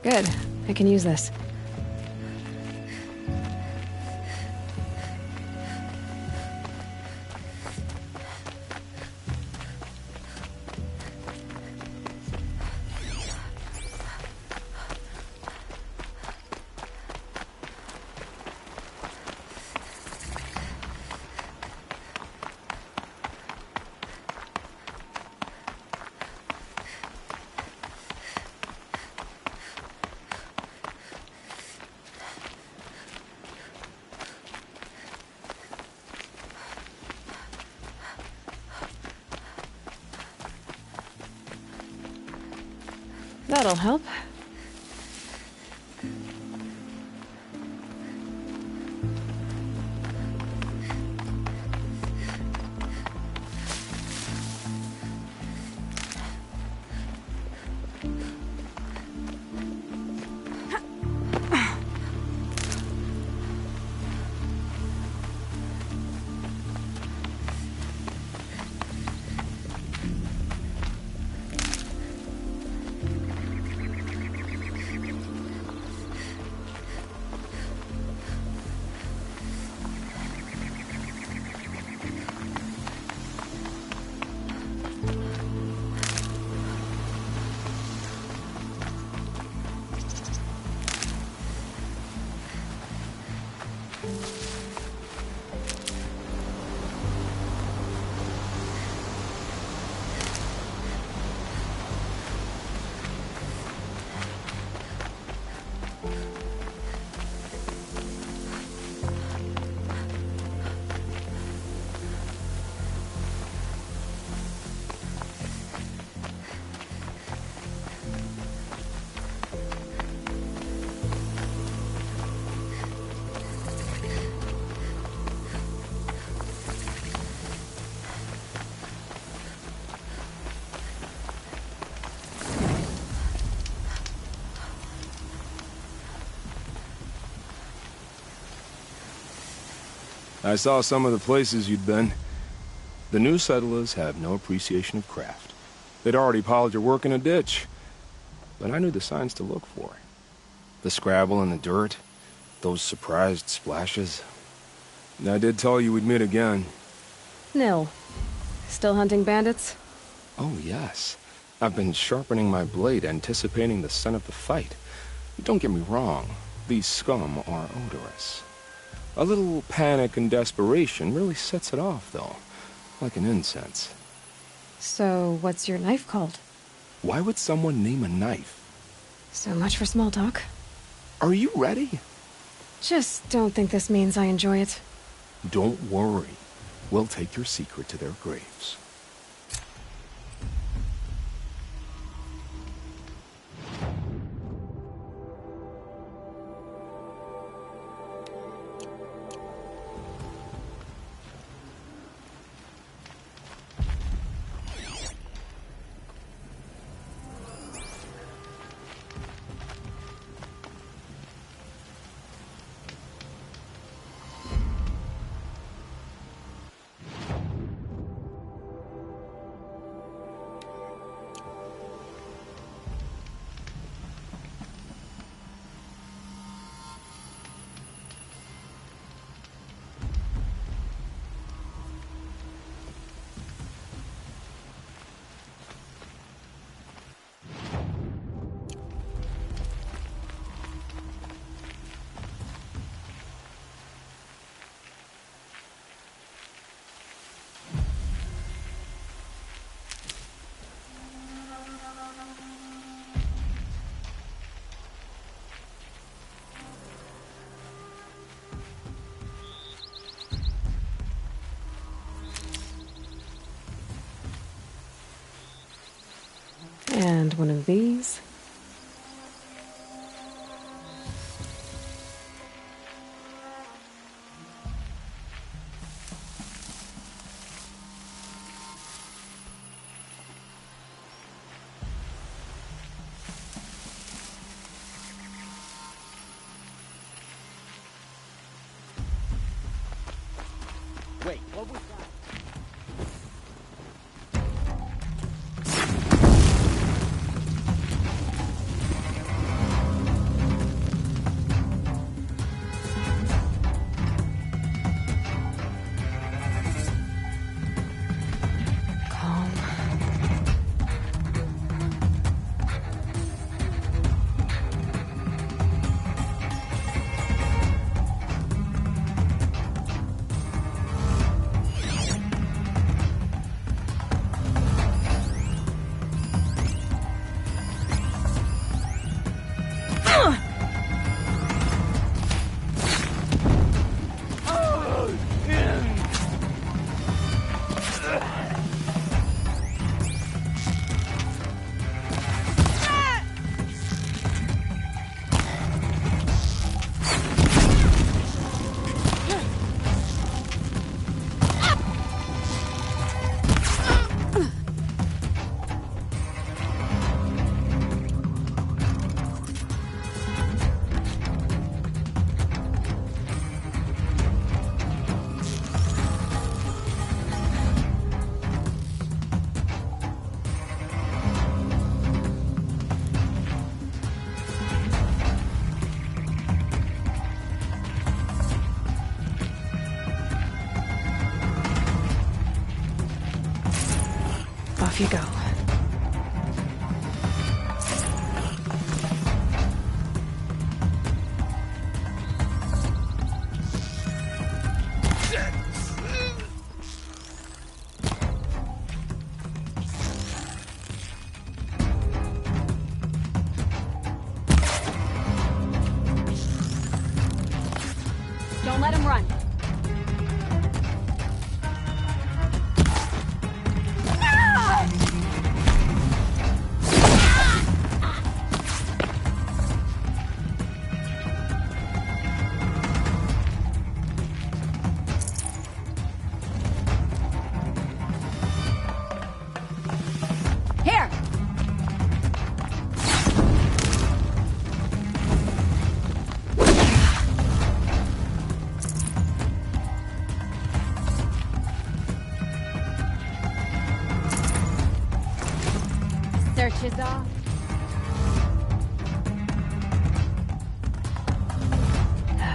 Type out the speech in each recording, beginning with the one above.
Good. I can use this. That'll help. I saw some of the places you'd been. The new settlers have no appreciation of craft. They'd already piled your work in a ditch. But I knew the signs to look for. The scrabble in the dirt, those surprised splashes. And I did tell you we'd meet again. Nil. Still hunting bandits? Oh, yes. I've been sharpening my blade, anticipating the scent of the fight. Don't get me wrong, these scum are odorous. A little panic and desperation really sets it off, though, like an incense. So, what's your knife called? Why would someone name a knife? So much for small talk. Are you ready? Just don't think this means I enjoy it. Don't worry. We'll take your secret to their graves. And one of these. Wait, what was that? you go. Don't let him run. Here! Search is off.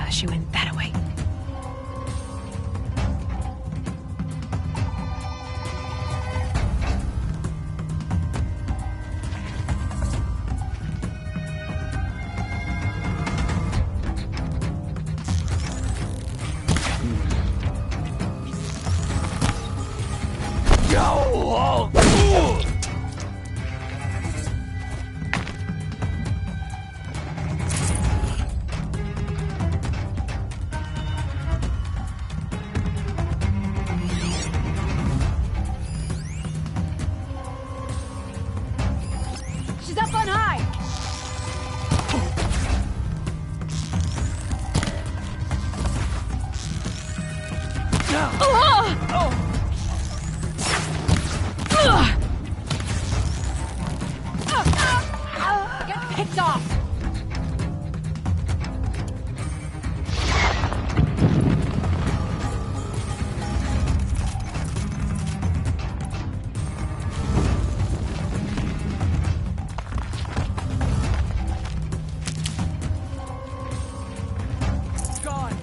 She went that way. She's up on high! Get picked off! Gone!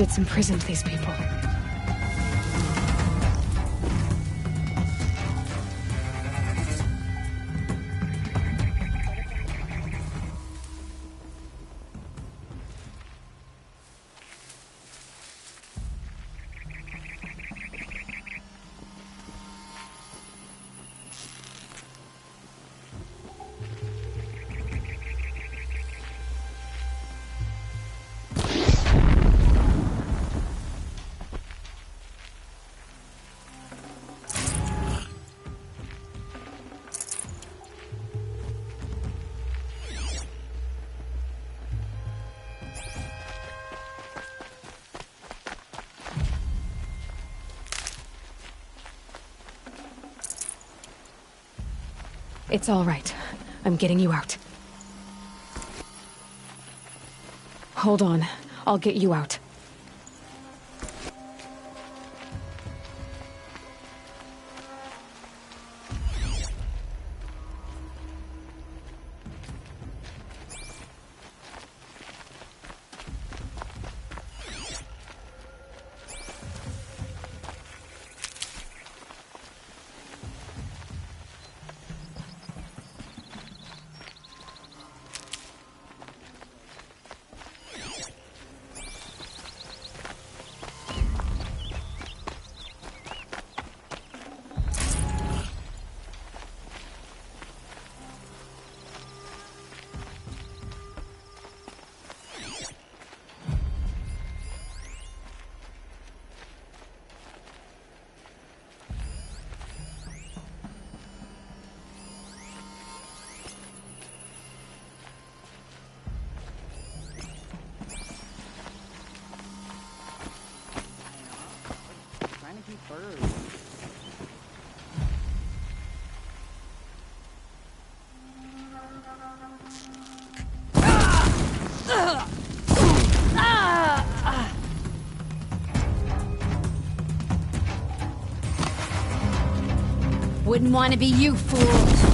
did some prison to these people. It's all right. I'm getting you out. Hold on. I'll get you out. Wouldn't want to be you, fool.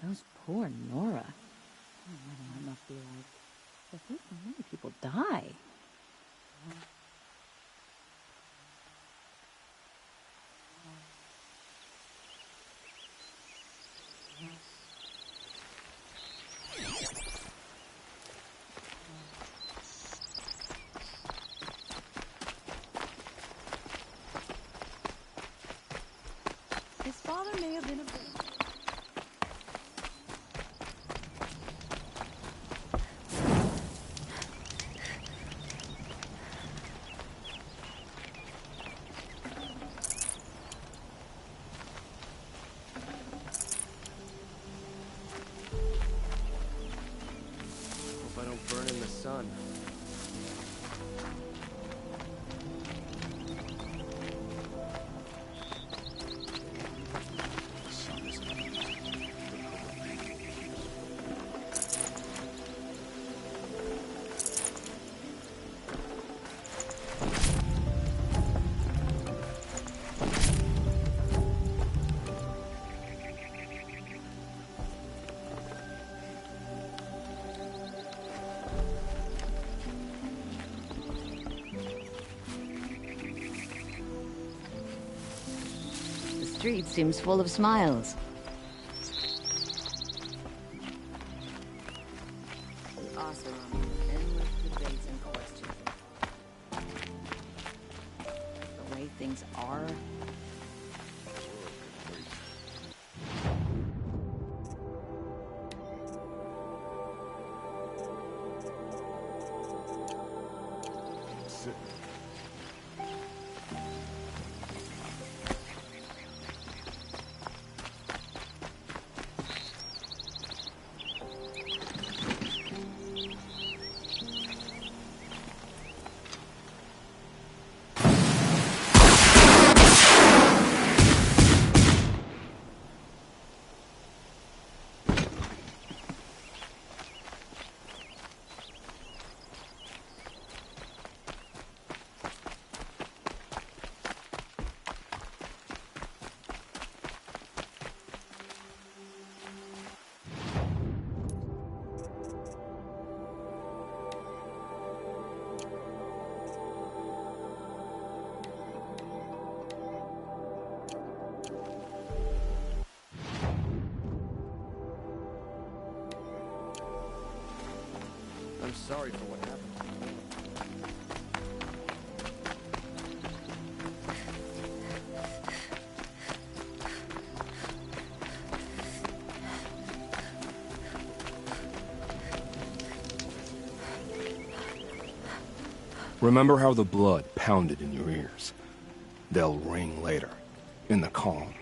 Those poor Nora. I imagine that must be like, but so many people die. His father may have been a bit. Hope I don't burn in the sun. The street seems full of smiles. The awesome, endless debates and questions. The way things are. I'm sorry for what happened. Remember how the blood pounded in your ears? They'll ring later, in the calm.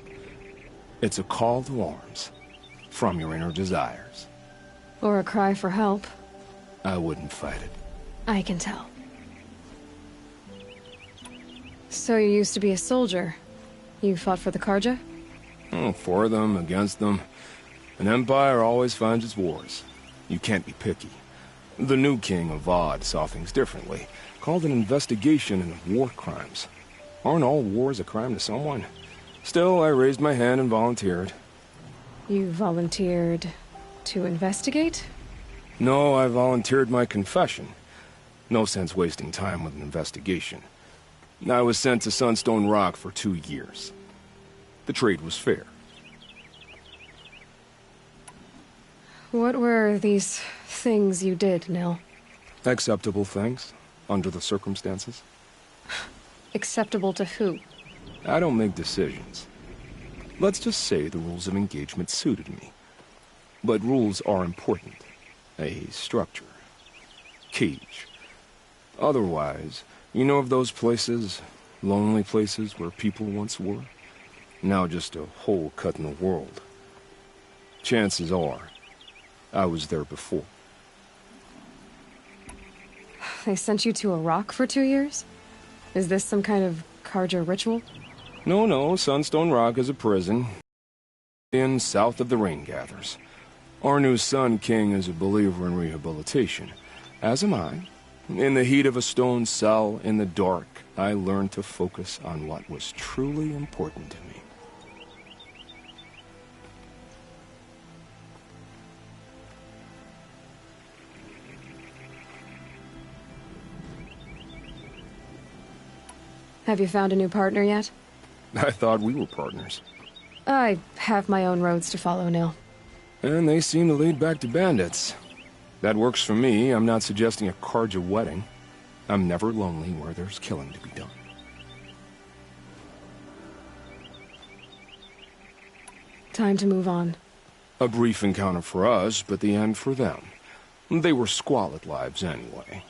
It's a call to arms, from your inner desires. Or a cry for help. I wouldn't fight it. I can tell. So you used to be a soldier. You fought for the Karja? Oh, for them, against them. An empire always finds its wars. You can't be picky. The new king of Vod saw things differently. Called an investigation into war crimes. Aren't all wars a crime to someone? Still, I raised my hand and volunteered. You volunteered to investigate? No, I volunteered my confession. No sense wasting time with an investigation. I was sent to Sunstone Rock for 2 years. The trade was fair. What were these things you did, Nil? Acceptable things, under the circumstances. Acceptable to who? I don't make decisions. Let's just say the rules of engagement suited me. But rules are important. A structure. Cage. Otherwise, you know of those places, lonely places where people once were? Now just a hole cut in the world. Chances are, I was there before. They sent you to a rock for 2 years? Is this some kind of Karja ritual? No, Sunstone Rock is a prison. In south of the Rain Gathers. Our new Sun King is a believer in rehabilitation. As am I. In the heat of a stone cell, in the dark, I learned to focus on what was truly important to me. Have you found a new partner yet? I thought we were partners. I have my own roads to follow, Nil. And they seem to lead back to bandits. That works for me. I'm not suggesting a Karja wedding. I'm never lonely where there's killing to be done. Time to move on. A brief encounter for us, but the end for them. They were squalid lives anyway.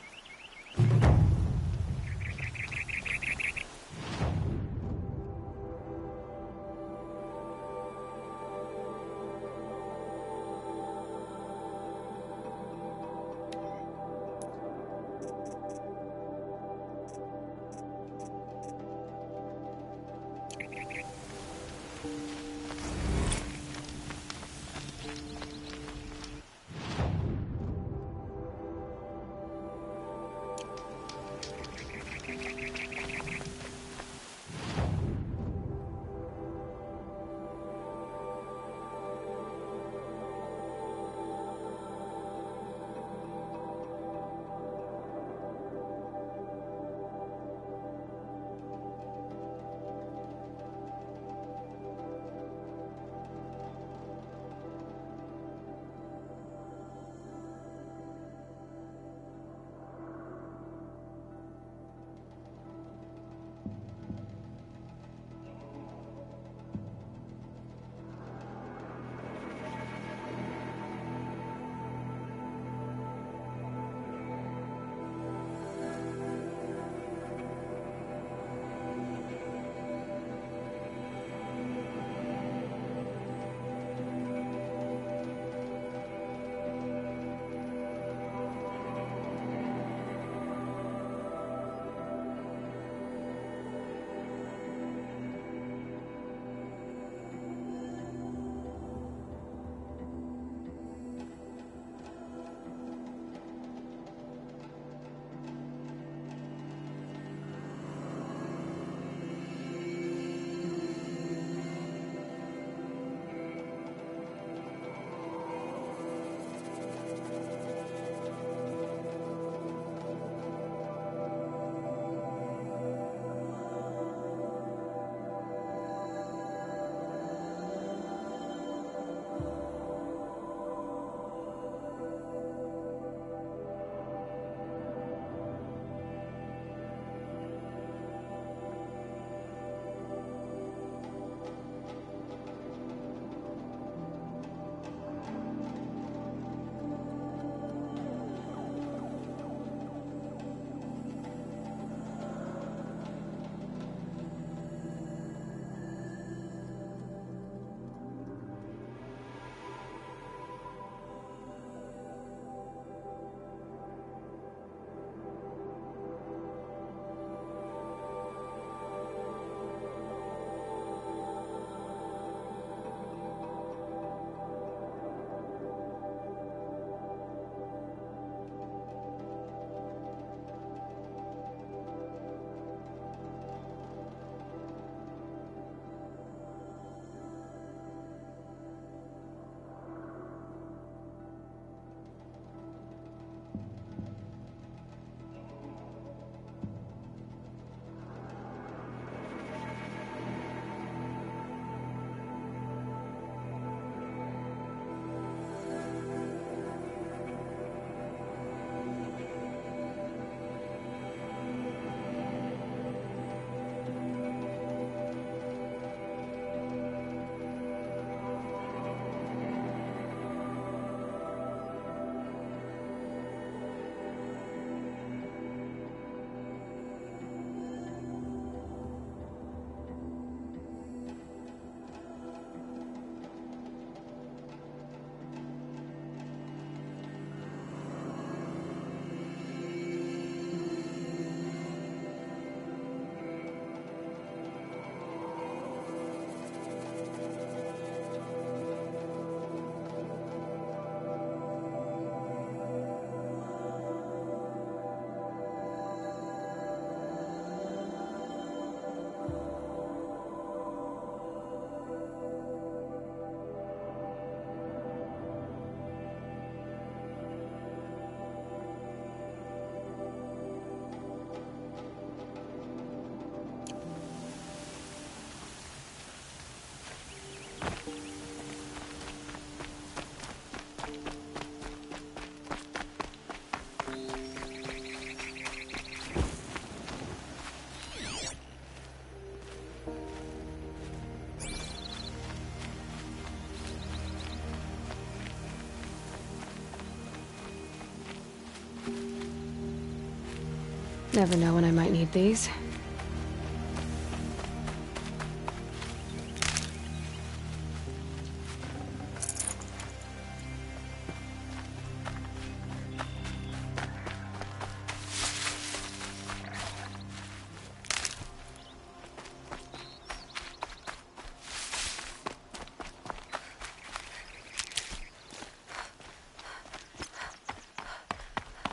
Never know when I might need these.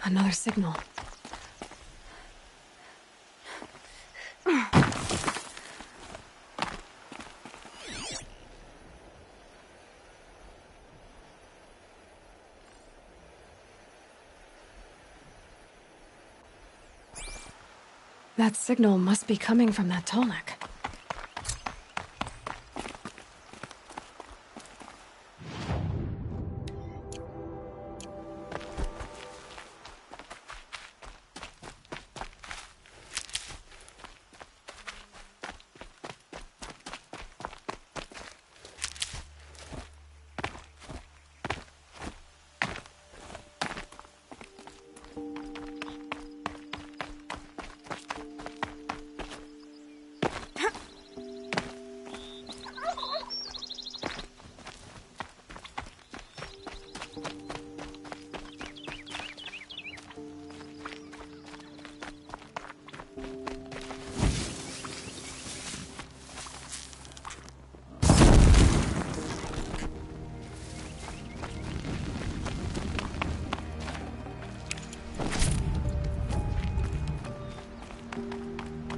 Another signal. That signal must be coming from that tall neck.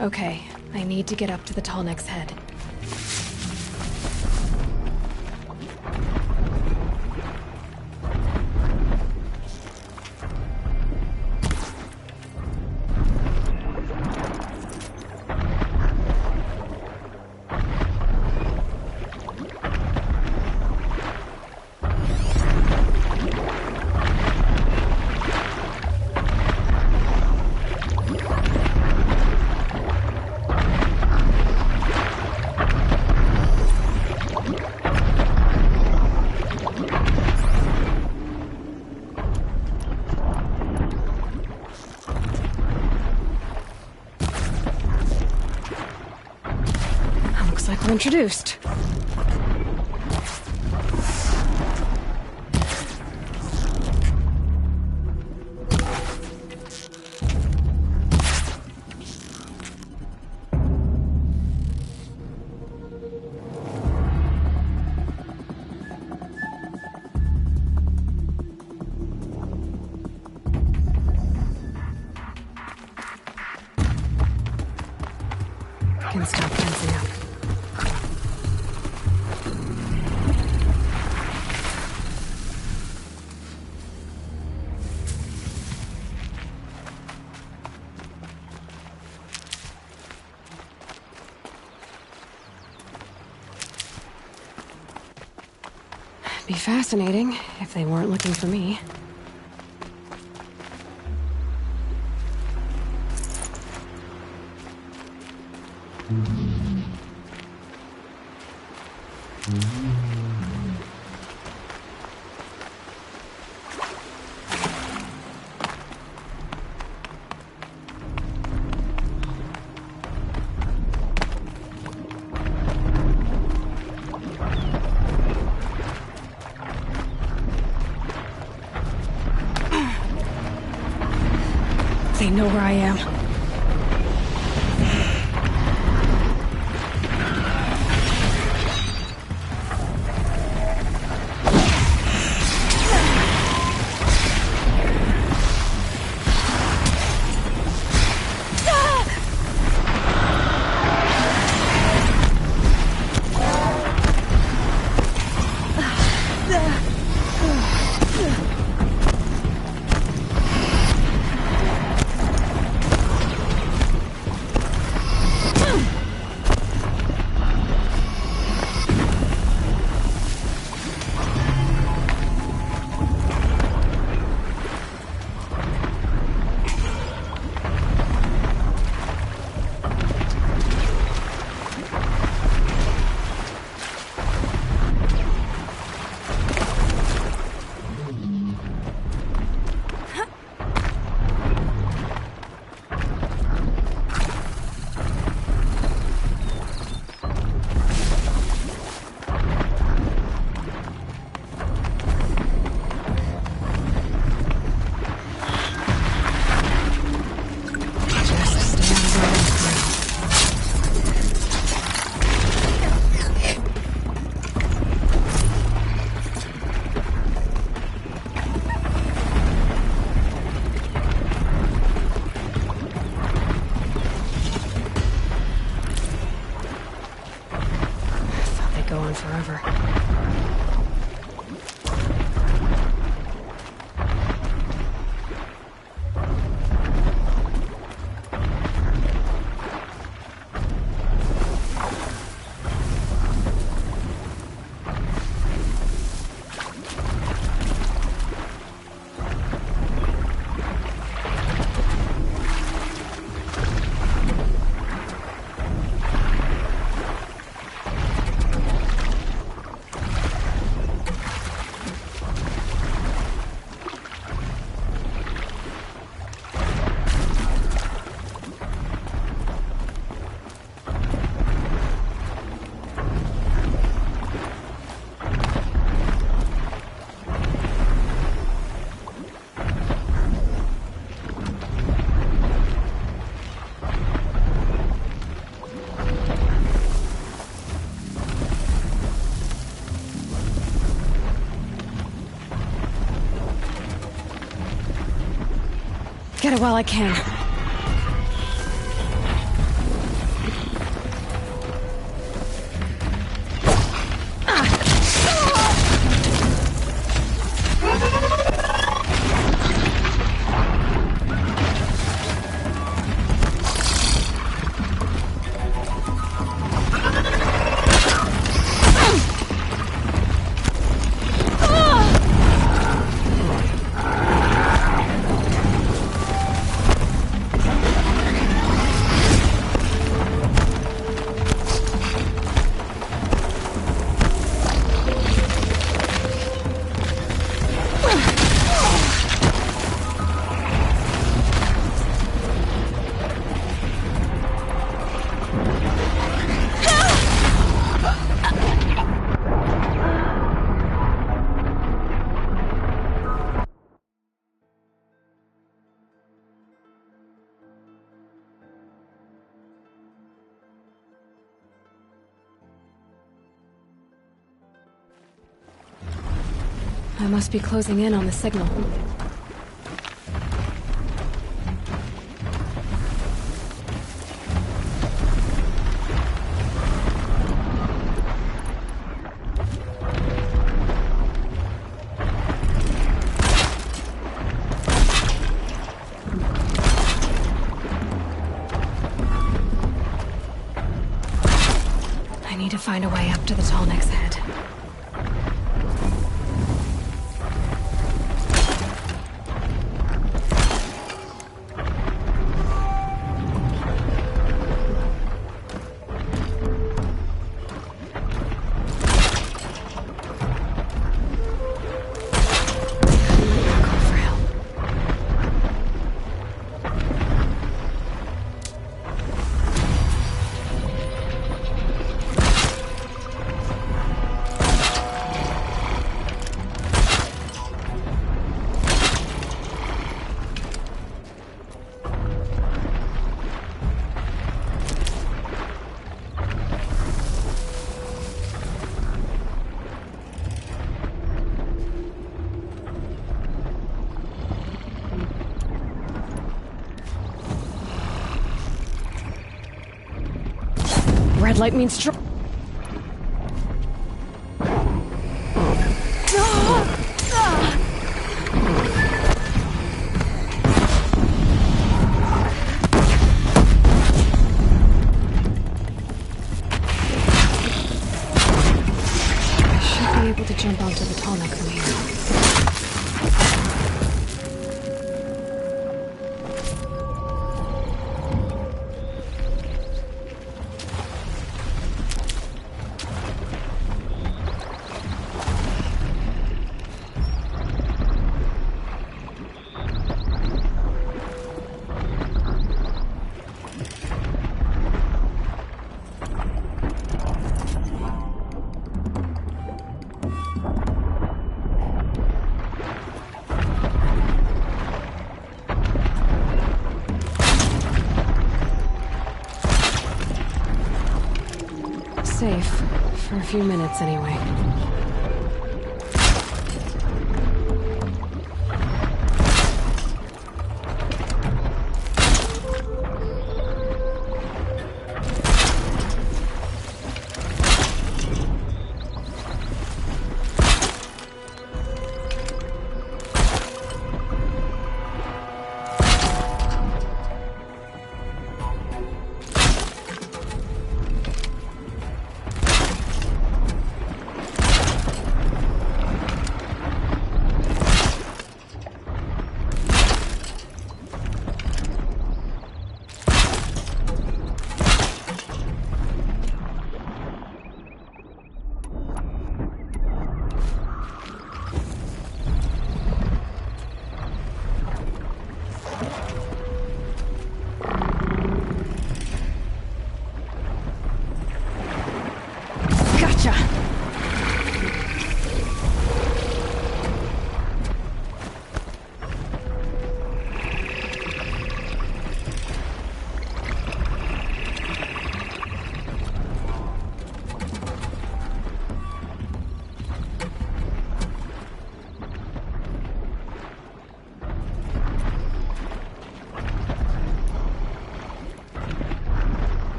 Okay, I need to get up to the tall neck's head. Like we're introduced. Can stop fencing up. Be fascinating if they weren't looking for me. They know where I am. Get it while I can. I must be closing in on the signal. I need to find a way up to the Tallneck's head. Red light means strong. I should be able to jump onto the Tallneck from here. Safe. For a few minutes, anyway.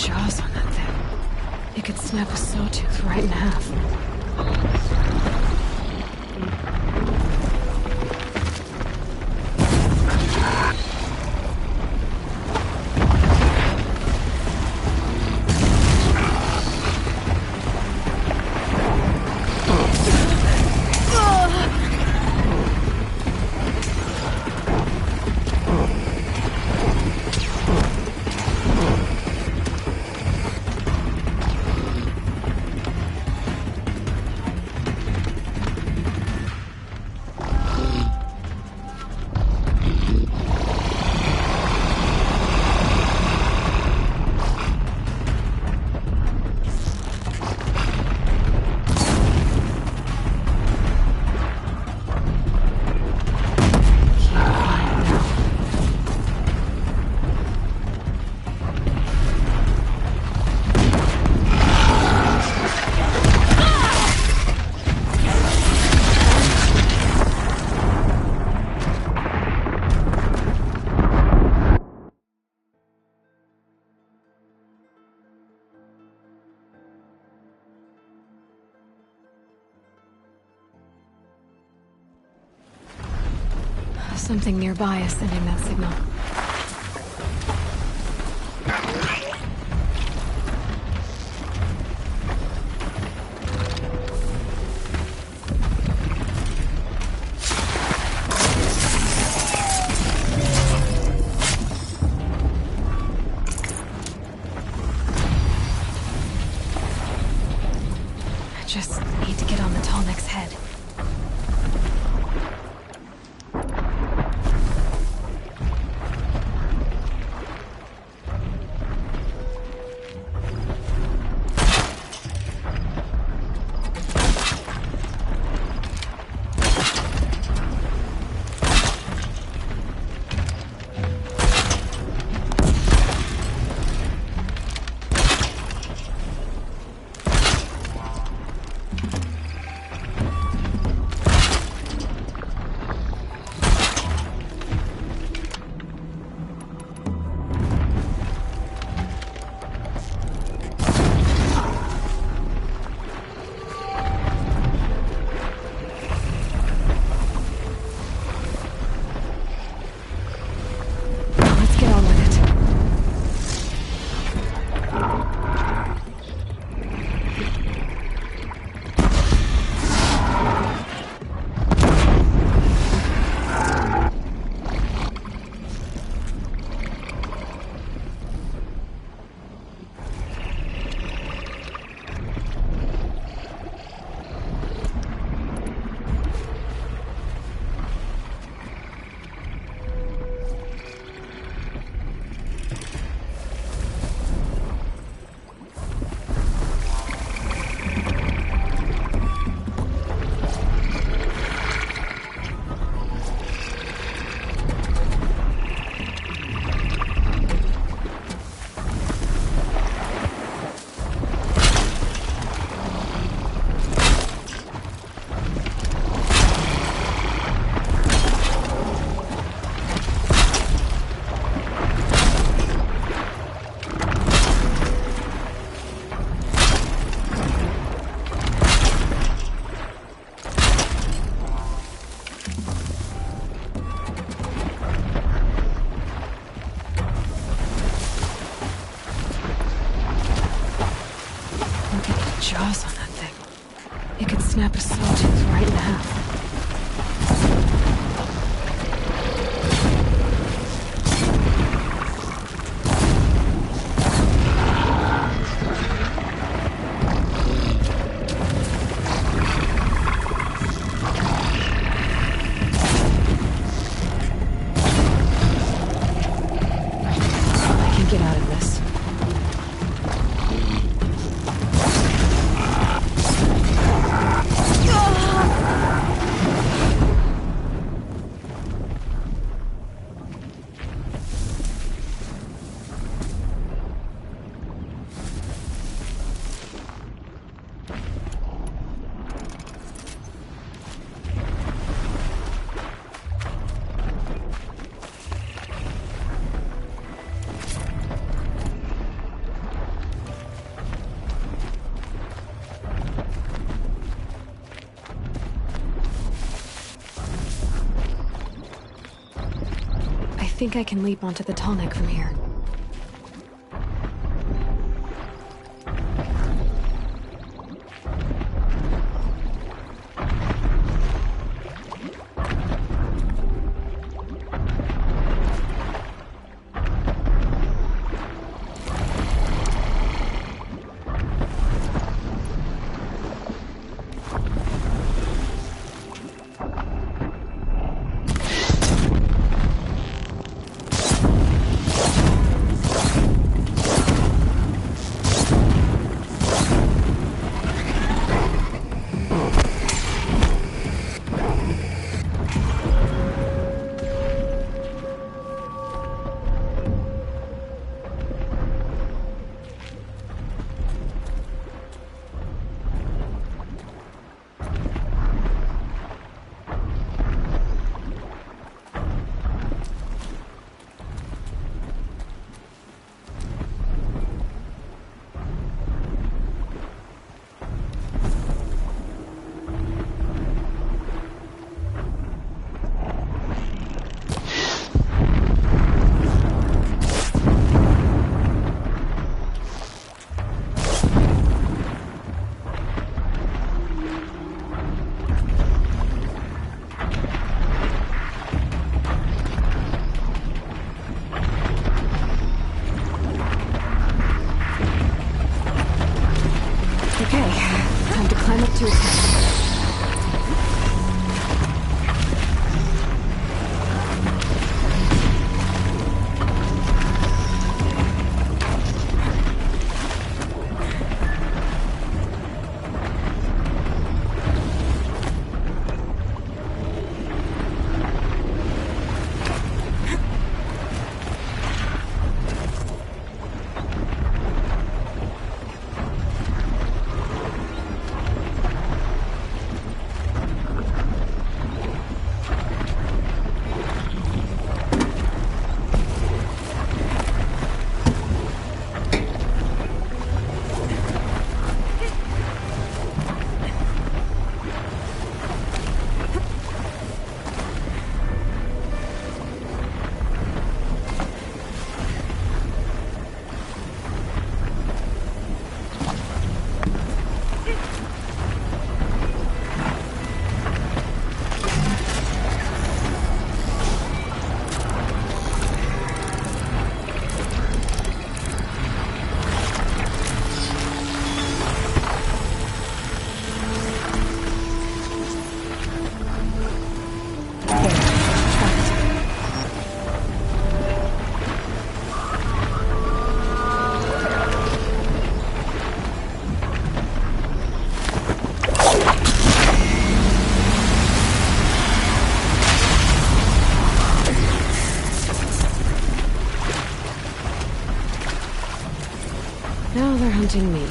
jaws on that thing. It could snap a sawtooth right in half. Something nearby is sending that signal. I just need to get on the tall neck's head. Jaws on that thing. It could snap a sawtooth right in half. I can get out of this. think I can leap onto the tall neck from here. Now they're hunting me.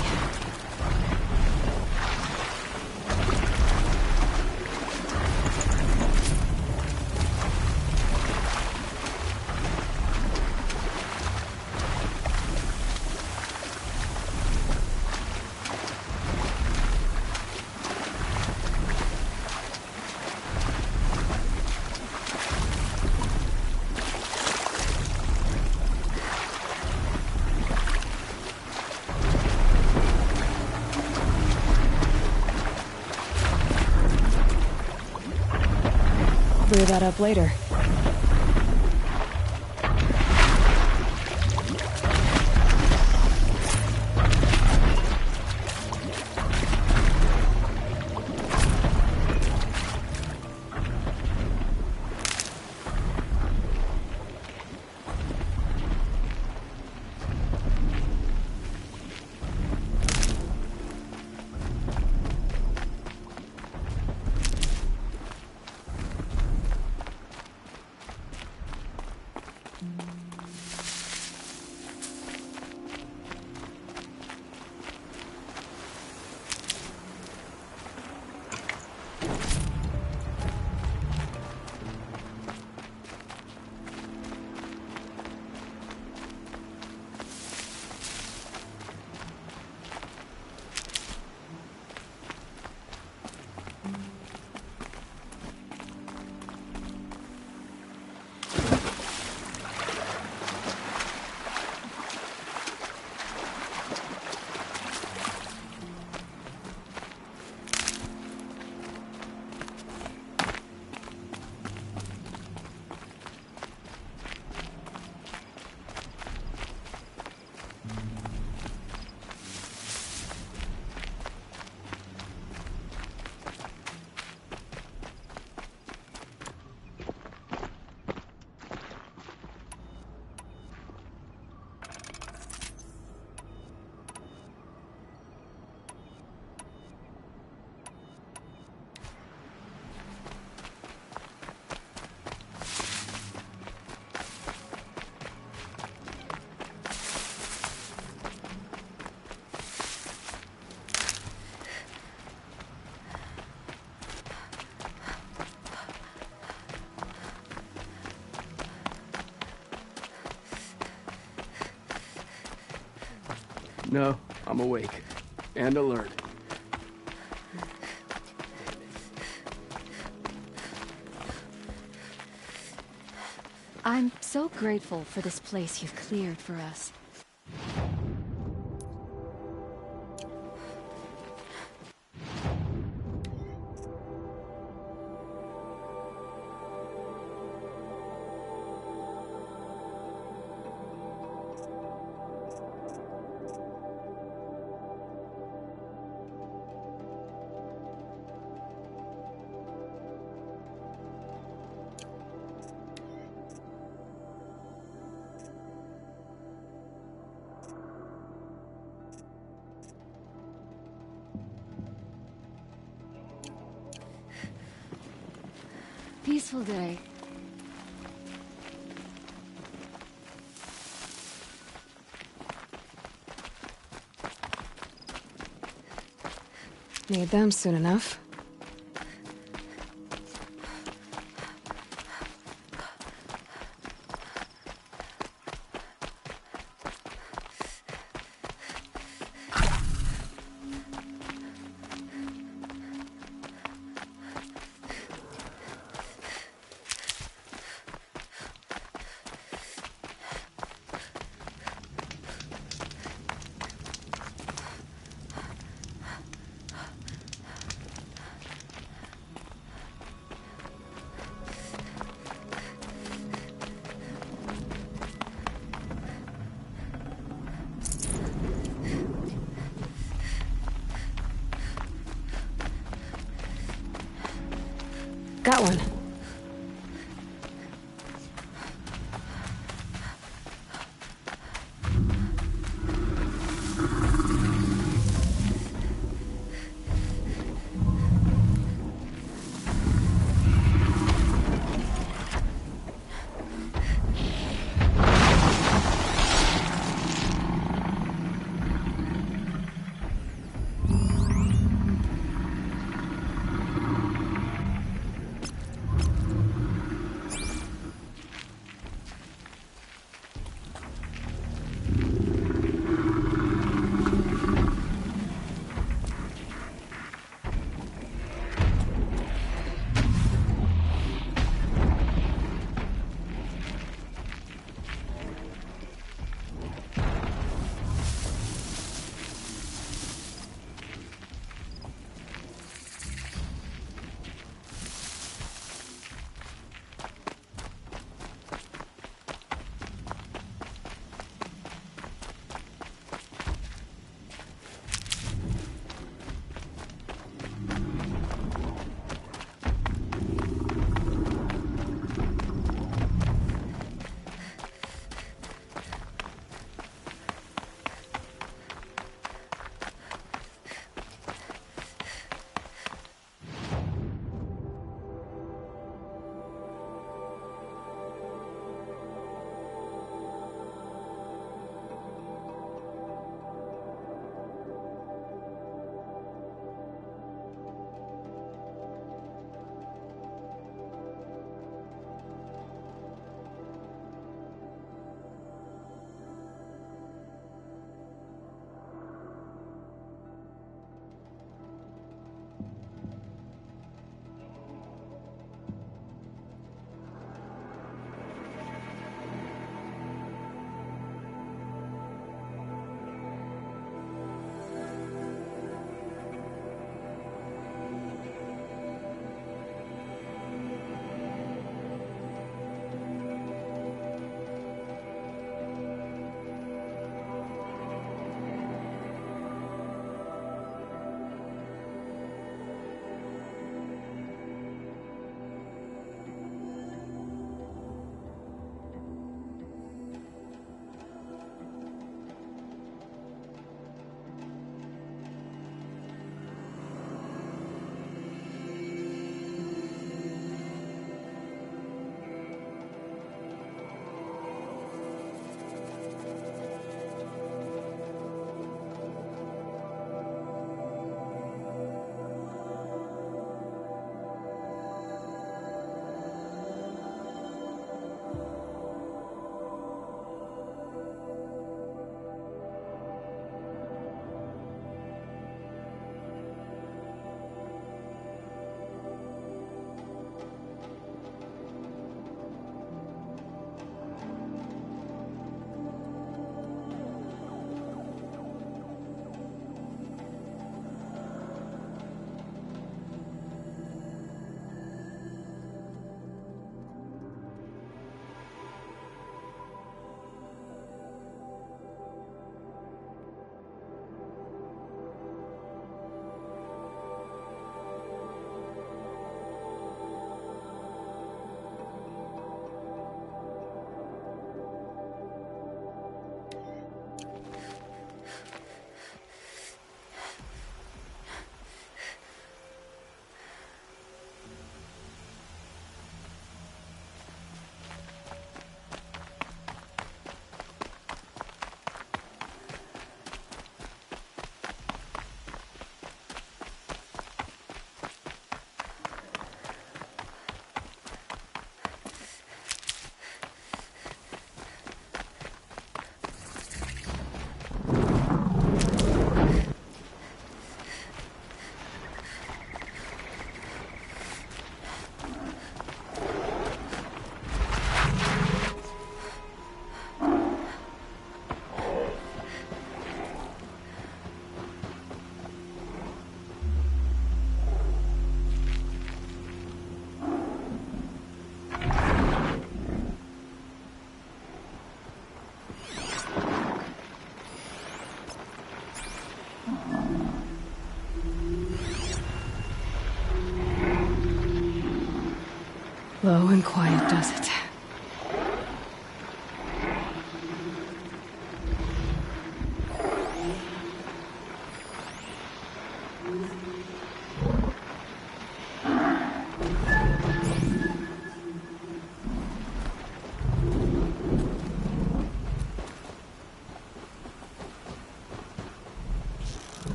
Clear that up later. No, I'm awake. And alert. I'm so grateful for this place you've cleared for us. Peaceful day. Need them soon enough. Got one. Low and quiet does it.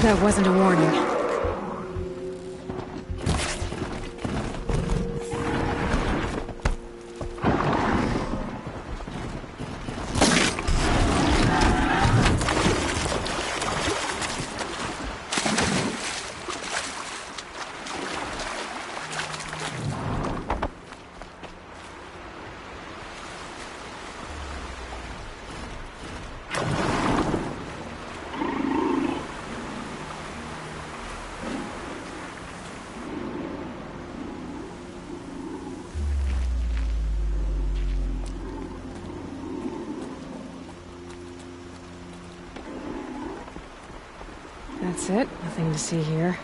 That wasn't a warning. That's it. Nothing to see here.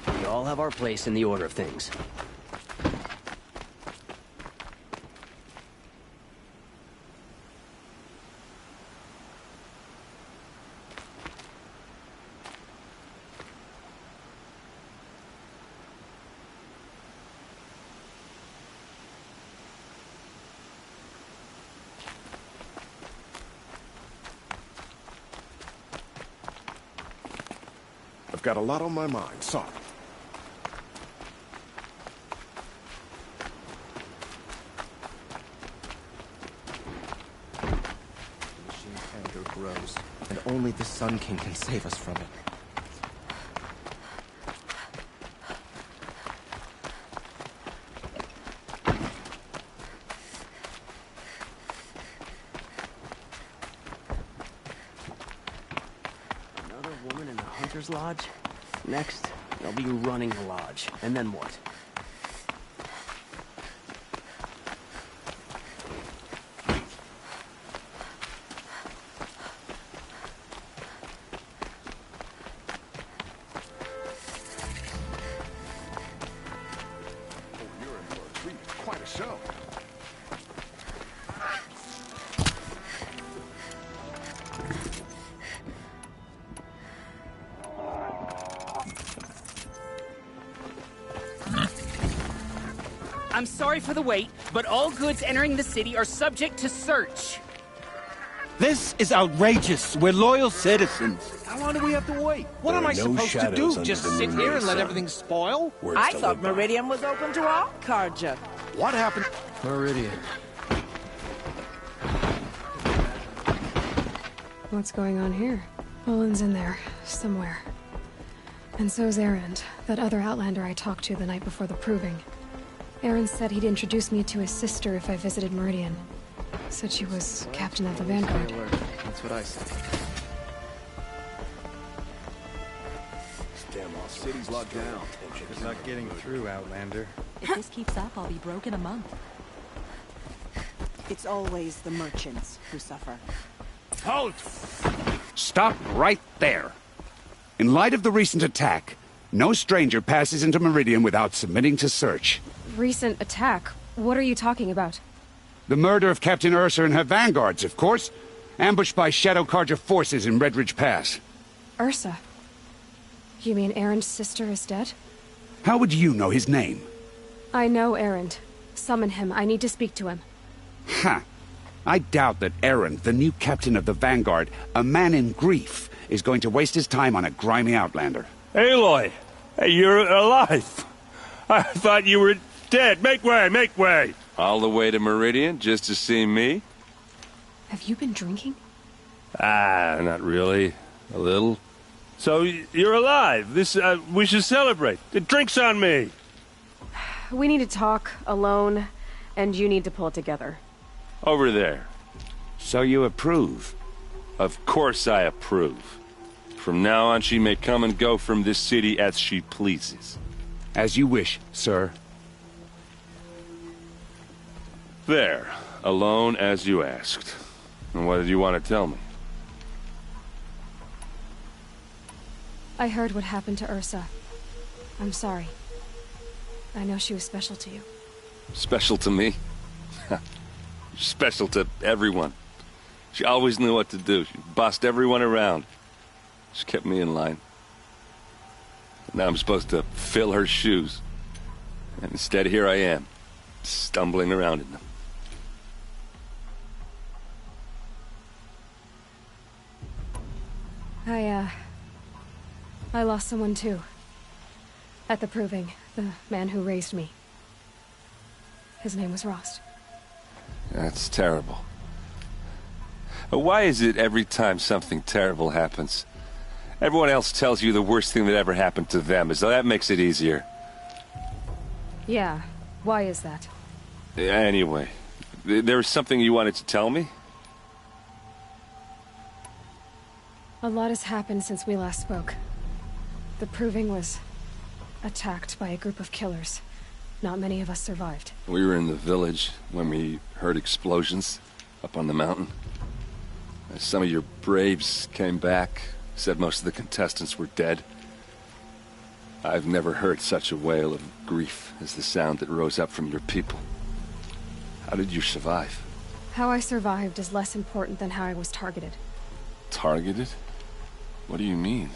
We all have our place in the order of things. I've got a lot on my mind, sorry. The machine's anger grows, and only the Sun King can save us from it. Another woman in the Hunter's Lodge? Next, they'll be running the lodge. And then what? Oh, you're in for a treat. Quite a show. I'm sorry for the wait, but all goods entering the city are subject to search. This is outrageous. We're loyal citizens. How long do we have to wait? What am I supposed to do? Just sit here and let everything spoil? I thought Meridian was open to all Carja. What happened? Meridian. What's going on here? Olin's in there, somewhere. And so's Erend, that other Outlander I talked to the night before the proving. Erend said he'd introduce me to his sister if I visited Meridian. Said she was captain of the Vanguard. Stay alert. That's what I said. Damn, our city's locked down. Good luck getting through, Outlander. If this keeps up, I'll be broke in a month. It's always the merchants who suffer. Halt! Stop right there. In light of the recent attack, no stranger passes into Meridian without submitting to search. Recent attack? What are you talking about? The murder of Captain Ursa and her vanguards, of course. Ambushed by Shadow Carja forces in Red Ridge Pass. Ursa? You mean Erin's sister is dead? How would you know his name? I know Erend. Summon him. I need to speak to him. Ha! I doubt that Eren, the new captain of the Vanguard, a man in grief, is going to waste his time on a grimy outlander. Aloy! Hey, you're alive! I thought you were dead. Make way, make way! All the way to Meridian just to see me? Have you been drinking? Ah, not really. A little. So, you're alive. We should celebrate. The drink's on me. We need to talk, alone, and you need to pull it together. Over there. So you approve? Of course I approve. From now on, she may come and go from this city as she pleases. As you wish, sir. There. Alone as you asked. And what did you want to tell me? I heard what happened to Ursa. I'm sorry. I know she was special to you. Special to me? Special to everyone. She always knew what to do. She bossed everyone around. She kept me in line. Now I'm supposed to fill her shoes. And instead, here I am, stumbling around in them. I lost someone too. At the Proving, the man who raised me. His name was Rost. That's terrible. Why is it every time something terrible happens, everyone else tells you the worst thing that ever happened to them, as though that makes it easier? Yeah, why is that? Anyway, there was something you wanted to tell me? A lot has happened since we last spoke. The Proving was attacked by a group of killers. Not many of us survived. We were in the village when we heard explosions up on the mountain. Some of your braves came back, said most of the contestants were dead. I've never heard such a wail of grief as the sound that rose up from your people. How did you survive? How I survived is less important than how I was targeted. Targeted? What do you mean?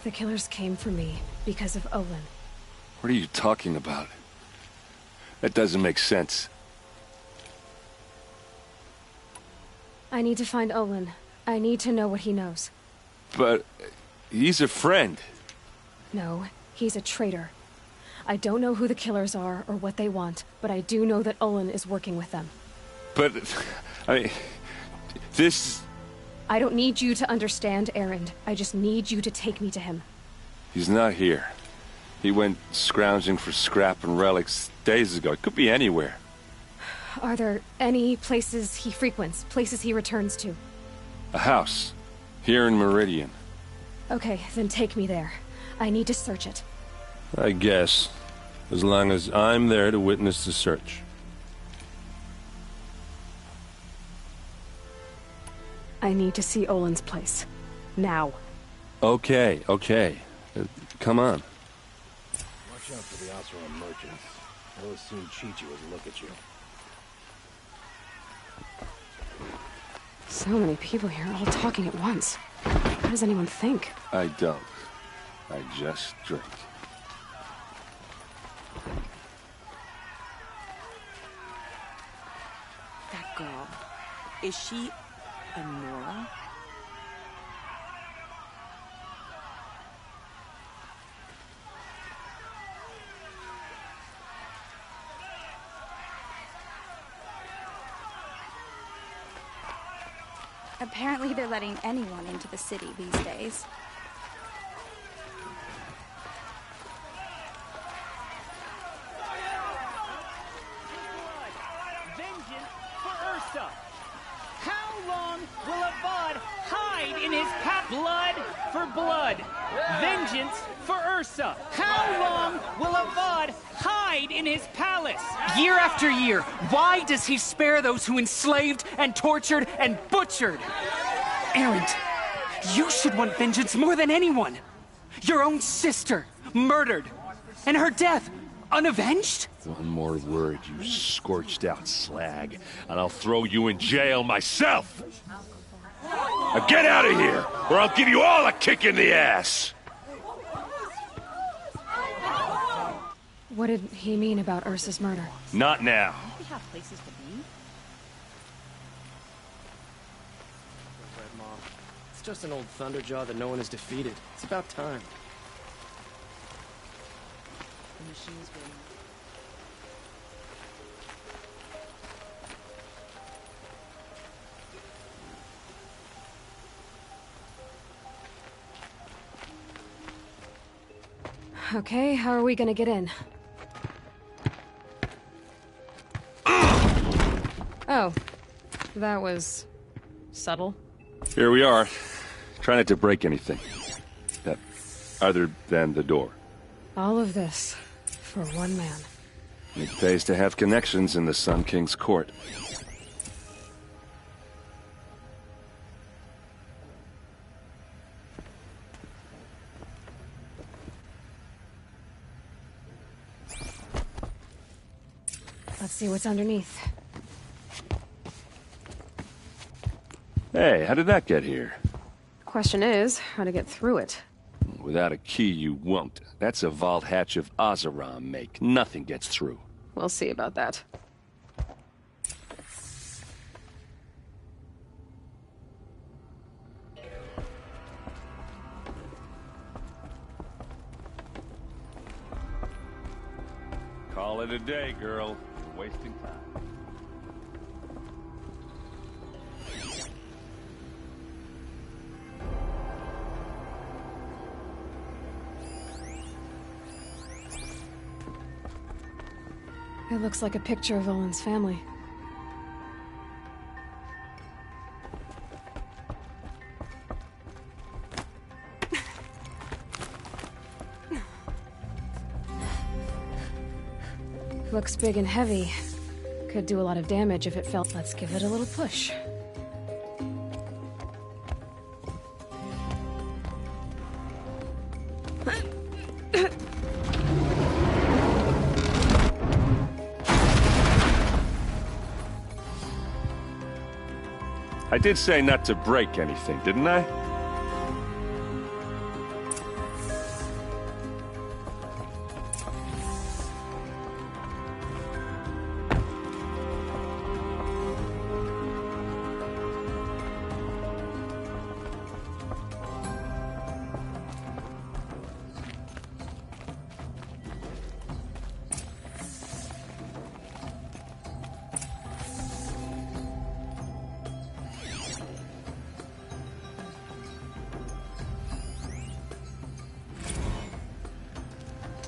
The killers came for me because of Olin. What are you talking about? That doesn't make sense. I need to find Olin. I need to know what he knows. But he's a friend. No, he's a traitor. I don't know who the killers are or what they want, but I do know that Olin is working with them. But, I mean, this... I don't need you to understand, Erend. I just need you to take me to him. He's not here. He went scrounging for scrap and relics days ago. It could be anywhere. Are there any places he frequents, places he returns to? A house. Here in Meridian. Okay, then take me there. I need to search it. I guess. As long as I'm there to witness the search. I need to see Olin's place. Now. Okay. Come on. Watch out for the Oseram merchants. They'll as soon cheat you as look at you. So many people here, all talking at once. How does anyone think? I don't. I just drink. That girl. Is she a Nora? Apparently they're letting anyone into the city these days. Vengeance for Ursa! How long will Avad hide in his blood for blood? Vengeance for Ursa! How long will Avad hide in his palace? Year after year, why does he spare those who enslaved and tortured and butchered? Erend, you should want vengeance more than anyone. Your own sister, murdered. And her death, unavenged? One more word, you scorched out slag, and I'll throw you in jail myself! Now get out of here, or I'll give you all a kick in the ass! What did he mean about Ursa's murder? Not now. We have places to be. Red Mom. It's just an old thunderjaw that no one has defeated. It's about time. The machine's waiting. Okay, how are we gonna get in? Oh, that was subtle. Here we are. Try not to break anything. Other than the door. All of this for one man. It pays to have connections in the Sun King's court. Let's see what's underneath. Hey, how did that get here? Question is, how to get through it. Without a key, you won't. That's a vault hatch of Oseram make. Nothing gets through. We'll see about that. Call it a day, girl. You're wasting time. It looks like a picture of Olin's family. Looks big and heavy. Could do a lot of damage if it fell. Let's give it a little push. I did say not to break anything, didn't I?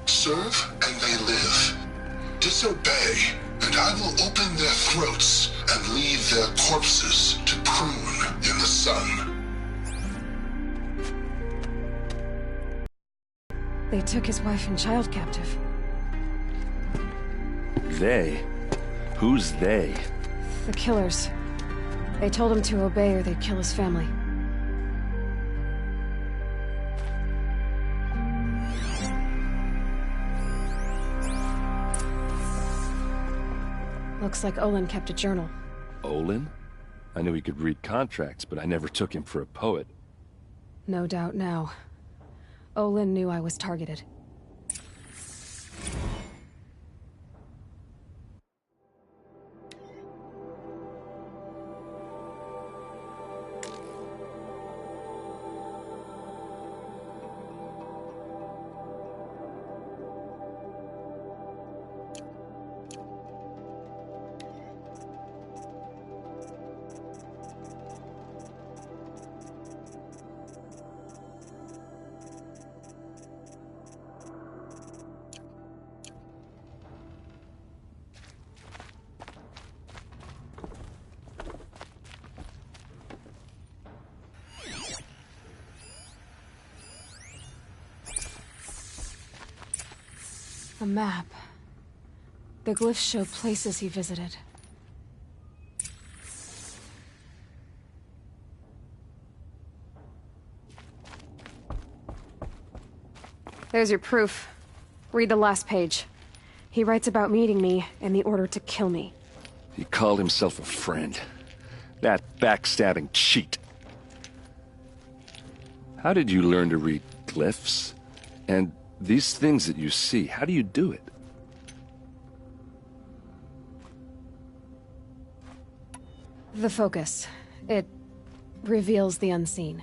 Serve and they live. Disobey, and I will open their throats and leave their corpses to prune in the sun. They took his wife and child captive. They? Who's they? The killers. They told him to obey or they'd kill his family. Looks like Olin kept a journal. Olin? I knew he could read contracts, but I never took him for a poet. No doubt now. Olin knew I was targeted. A map. The glyphs show places he visited. There's your proof. Read the last page. He writes about meeting me in the order to kill me. He called himself a friend. That backstabbing cheat. How did you learn to read glyphs? And these things that you see, how do you do it? The focus. It reveals the unseen.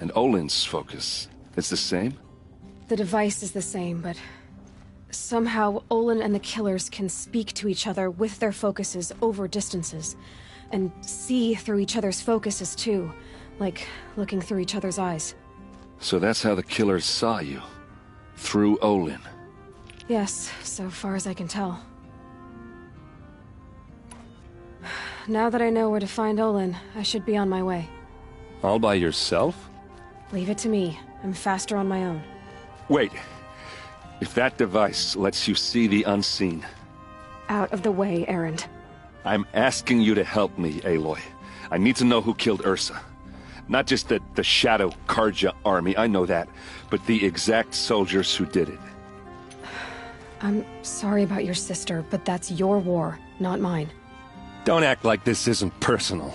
And Olin's focus, it's the same? The device is the same, but somehow Olin and the killers can speak to each other with their focuses over distances, and see through each other's focuses too, like looking through each other's eyes. So that's how the killers saw you? Through Olin? Yes, so far as I can tell. Now that I know where to find Olin, I should be on my way. All by yourself? Leave it to me. I'm faster on my own. Wait. If that device lets you see the unseen... Out of the way, Erend. I'm asking you to help me, Aloy. I need to know who killed Ursa. Not just the Shadow Karja army, I know that, but the exact soldiers who did it. I'm sorry about your sister, but that's your war, not mine. Don't act like this isn't personal.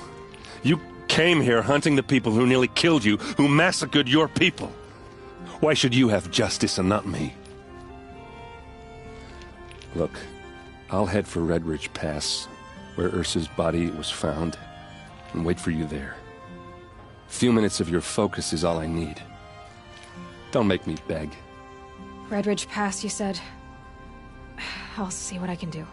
You came here hunting the people who nearly killed you, who massacred your people. Why should you have justice and not me? Look, I'll head for Red Ridge Pass, where Ursa's body was found, and wait for you there. A few minutes of your focus is all I need. Don't make me beg. Red Ridge Pass, you said? I'll see what I can do.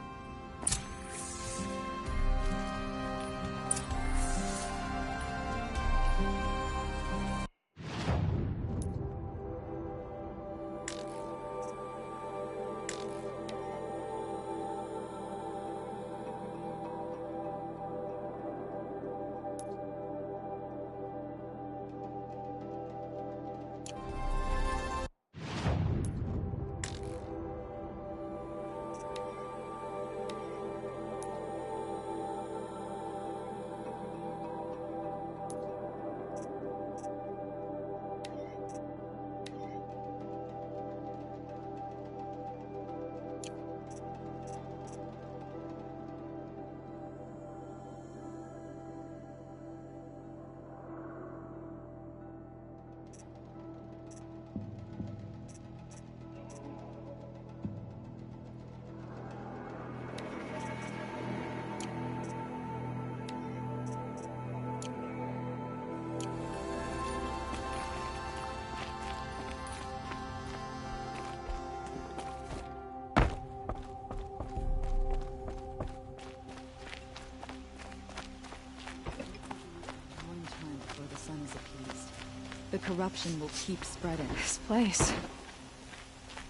The corruption will keep spreading. This place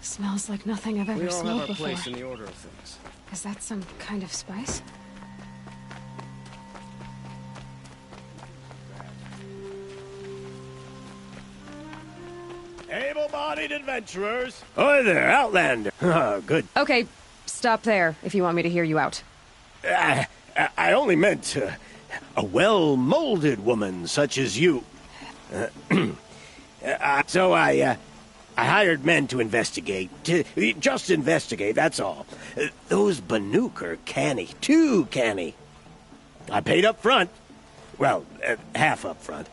smells like nothing I've ever We all smelled have our before. place in the order of things. Is that some kind of spice? Able-bodied adventurers. Hi there, Outlander. Good. Okay, stop there if you want me to hear you out. I only meant a well-molded woman such as you. So I hired men to investigate. Just investigate, that's all. Those Banuk are canny, too canny. I paid up front. Well, half up front.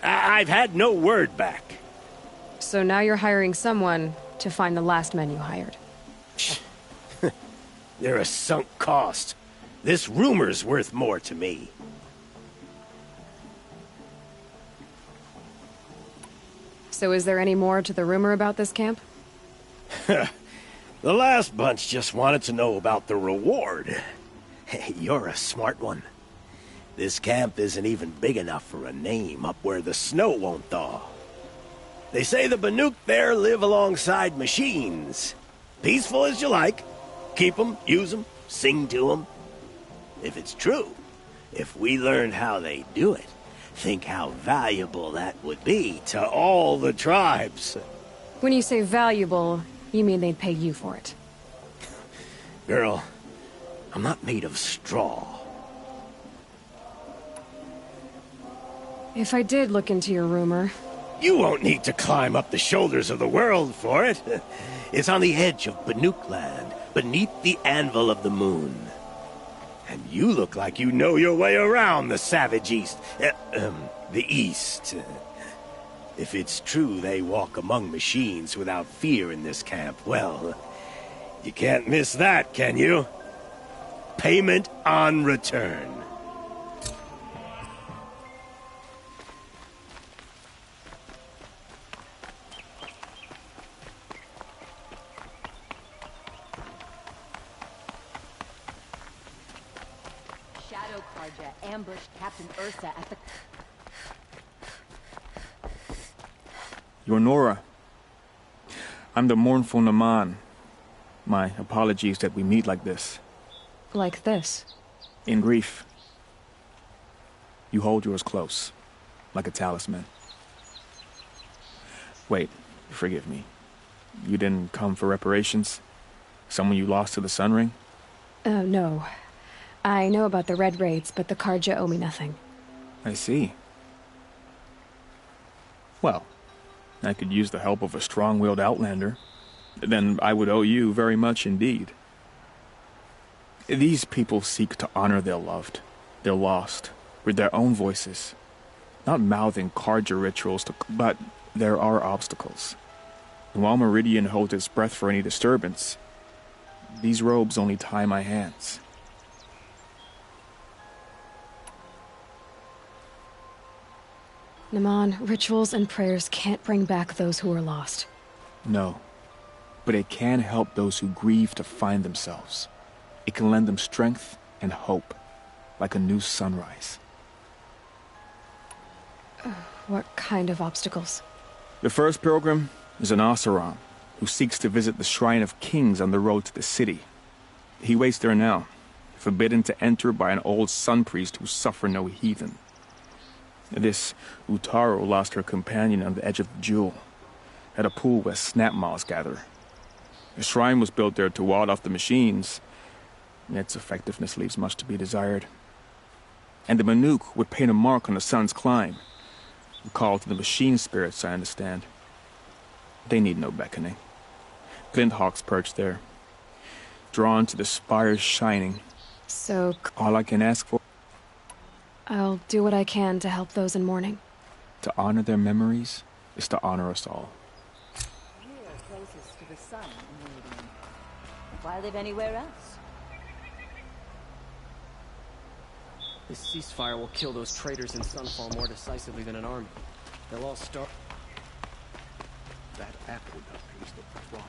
I've had no word back. So now you're hiring someone to find the last men you hired. They're a sunk cost. This rumor's worth more to me. So is there any more to the rumor about this camp? The last bunch just wanted to know about the reward. You're a smart one. This camp isn't even big enough for a name up where the snow won't thaw. They say the Banuk there live alongside machines. Peaceful as you like. Keep them, use them, sing to them. If it's true, if we learned how they do it, think how valuable that would be to all the tribes. When you say valuable, you mean they'd pay you for it. Girl, I'm not made of straw. If I did look into your rumor, You won't need to climb up the shoulders of the world for it. It's on the edge of Banuk Land, beneath the anvil of the moon. And you look like you know your way around the savage East. The East. If it's true they walk among machines without fear in this camp, well, you can't miss that, can you? Payment on return. Shadow Karja ambushed Captain Ursa at the... You're Nora. I'm the mournful Naman. My apologies that we meet like this. Like this? In grief. You hold yours close, like a talisman. Wait, forgive me. You didn't come for reparations? Someone you lost to the Sun Ring? No. I know about the Red Raids, but the Karja owe me nothing. I see. Well, I could use the help of a strong-willed outlander. Then I would owe you very much indeed. These people seek to honor their loved, their lost, with their own voices. Not mouthing Karja rituals, but there are obstacles. And while Meridian holds its breath for any disturbance, these robes only tie my hands. Naman, rituals and prayers can't bring back those who are lost. No, but it can help those who grieve to find themselves. It can lend them strength and hope, like a new sunrise. What kind of obstacles? The first pilgrim is an Oseram, who seeks to visit the Shrine of Kings on the road to the city. He waits there now, forbidden to enter by an old sun priest who suffer no heathen. This Utaro lost her companion on the edge of the Jewel, at a pool where snap moths gather. The shrine was built there to ward off the machines, and its effectiveness leaves much to be desired. And the Manuk would paint a mark on the sun's climb, a call to the machine spirits, I understand. They need no beckoning. Glinthawks perch there, drawn to the spires shining. So... all I can ask for... I'll do what I can to help those in mourning. To honor their memories is to honor us all. You are closest to the sun in Meridian. Why live anywhere else? This ceasefire will kill those traitors in Sunfall more decisively than an army. They'll all start... That aqueduct is the plot.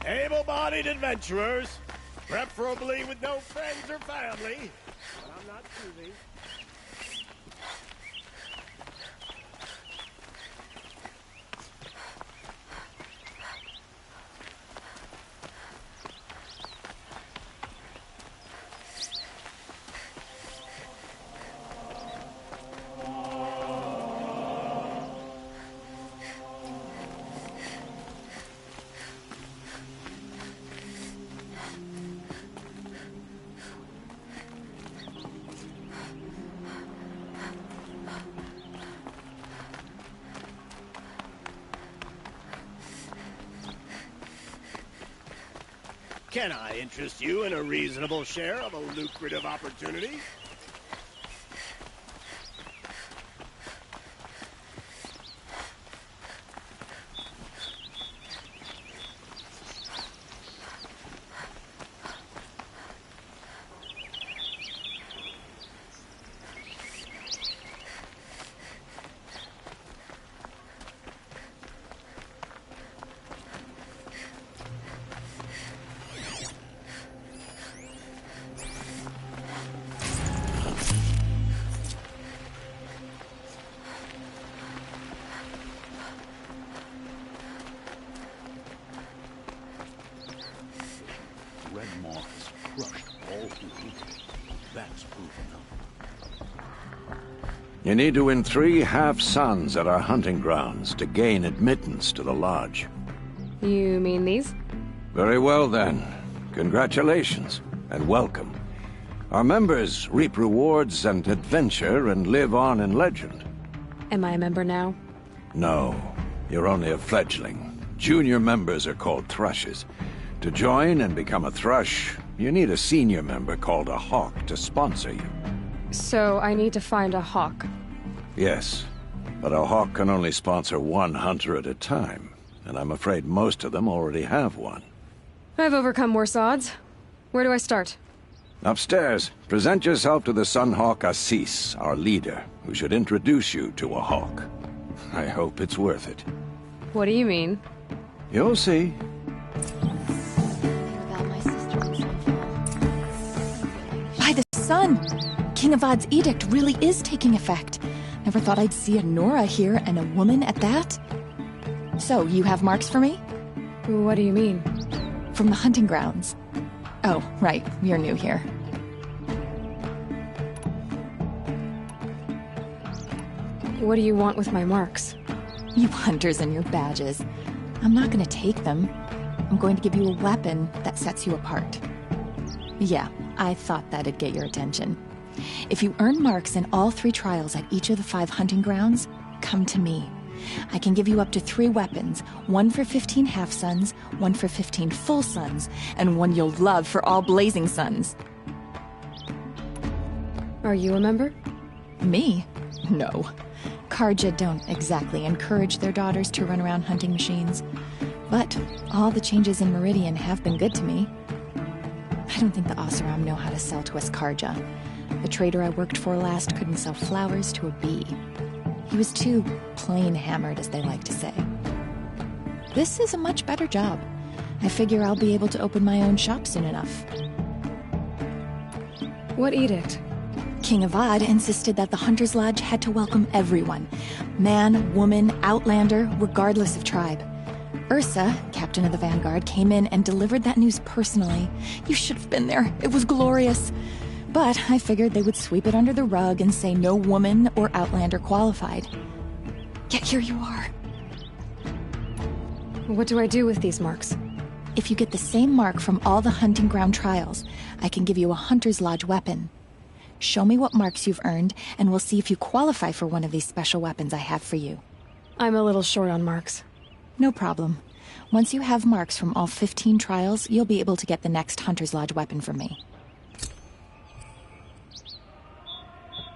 Able-bodied adventurers, preferably with no friends or family, but I'm not choosy. Can I interest you in a reasonable share of a lucrative opportunity? Red Moth has crushed all who hate it. That's proof enough. You need to win 3 half-suns at our hunting grounds to gain admittance to the lodge. You mean these? Very well, then. Congratulations, and welcome. Our members reap rewards and adventure and live on in legend. Am I a member now? No, you're only a fledgling. Junior members are called thrushes. To join and become a thrush, you need a senior member called a hawk to sponsor you. So I need to find a hawk. Yes, but a hawk can only sponsor one hunter at a time, and I'm afraid most of them already have one. I've overcome worse odds. Where do I start? Upstairs, present yourself to the Sunhawk Assis, our leader, who should introduce you to a hawk. I hope it's worth it. What do you mean? You'll see. By the sun! King Avad's edict really is taking effect. Never thought I'd see a Nora here, and a woman at that. So, you have marks for me? What do you mean? From the hunting grounds. Oh, right, you're new here. What do you want with my marks? You hunters and your badges. I'm not gonna take them. I'm going to give you a weapon that sets you apart. Yeah, I thought that'd get your attention. If you earn marks in all 3 trials at each of the 5 hunting grounds, come to me. I can give you up to 3 weapons, 1 for 15 half-suns, 1 for 15 full suns, and 1 you'll love for all blazing suns. Are you a member? Me? No. Karja don't exactly encourage their daughters to run around hunting machines. But all the changes in Meridian have been good to me. I don't think the Oseram know how to sell to us Karja. The trader I worked for last couldn't sell flowers to a bee. He was too plain-hammered, as they like to say. This is a much better job. I figure I'll be able to open my own shop soon enough. What edict? King Avad insisted that the Hunter's Lodge had to welcome everyone. Man, woman, outlander, regardless of tribe. Ursa, captain of the Vanguard, came in and delivered that news personally. You should have been there. It was glorious. But I figured they would sweep it under the rug and say no woman or outlander qualified. Yet here you are. What do I do with these marks? If you get the same mark from all the hunting ground trials, I can give you a Hunter's Lodge weapon. Show me what marks you've earned, and we'll see if you qualify for one of these special weapons I have for you. I'm a little short on marks. No problem. Once you have marks from all 15 trials, you'll be able to get the next Hunter's Lodge weapon from me.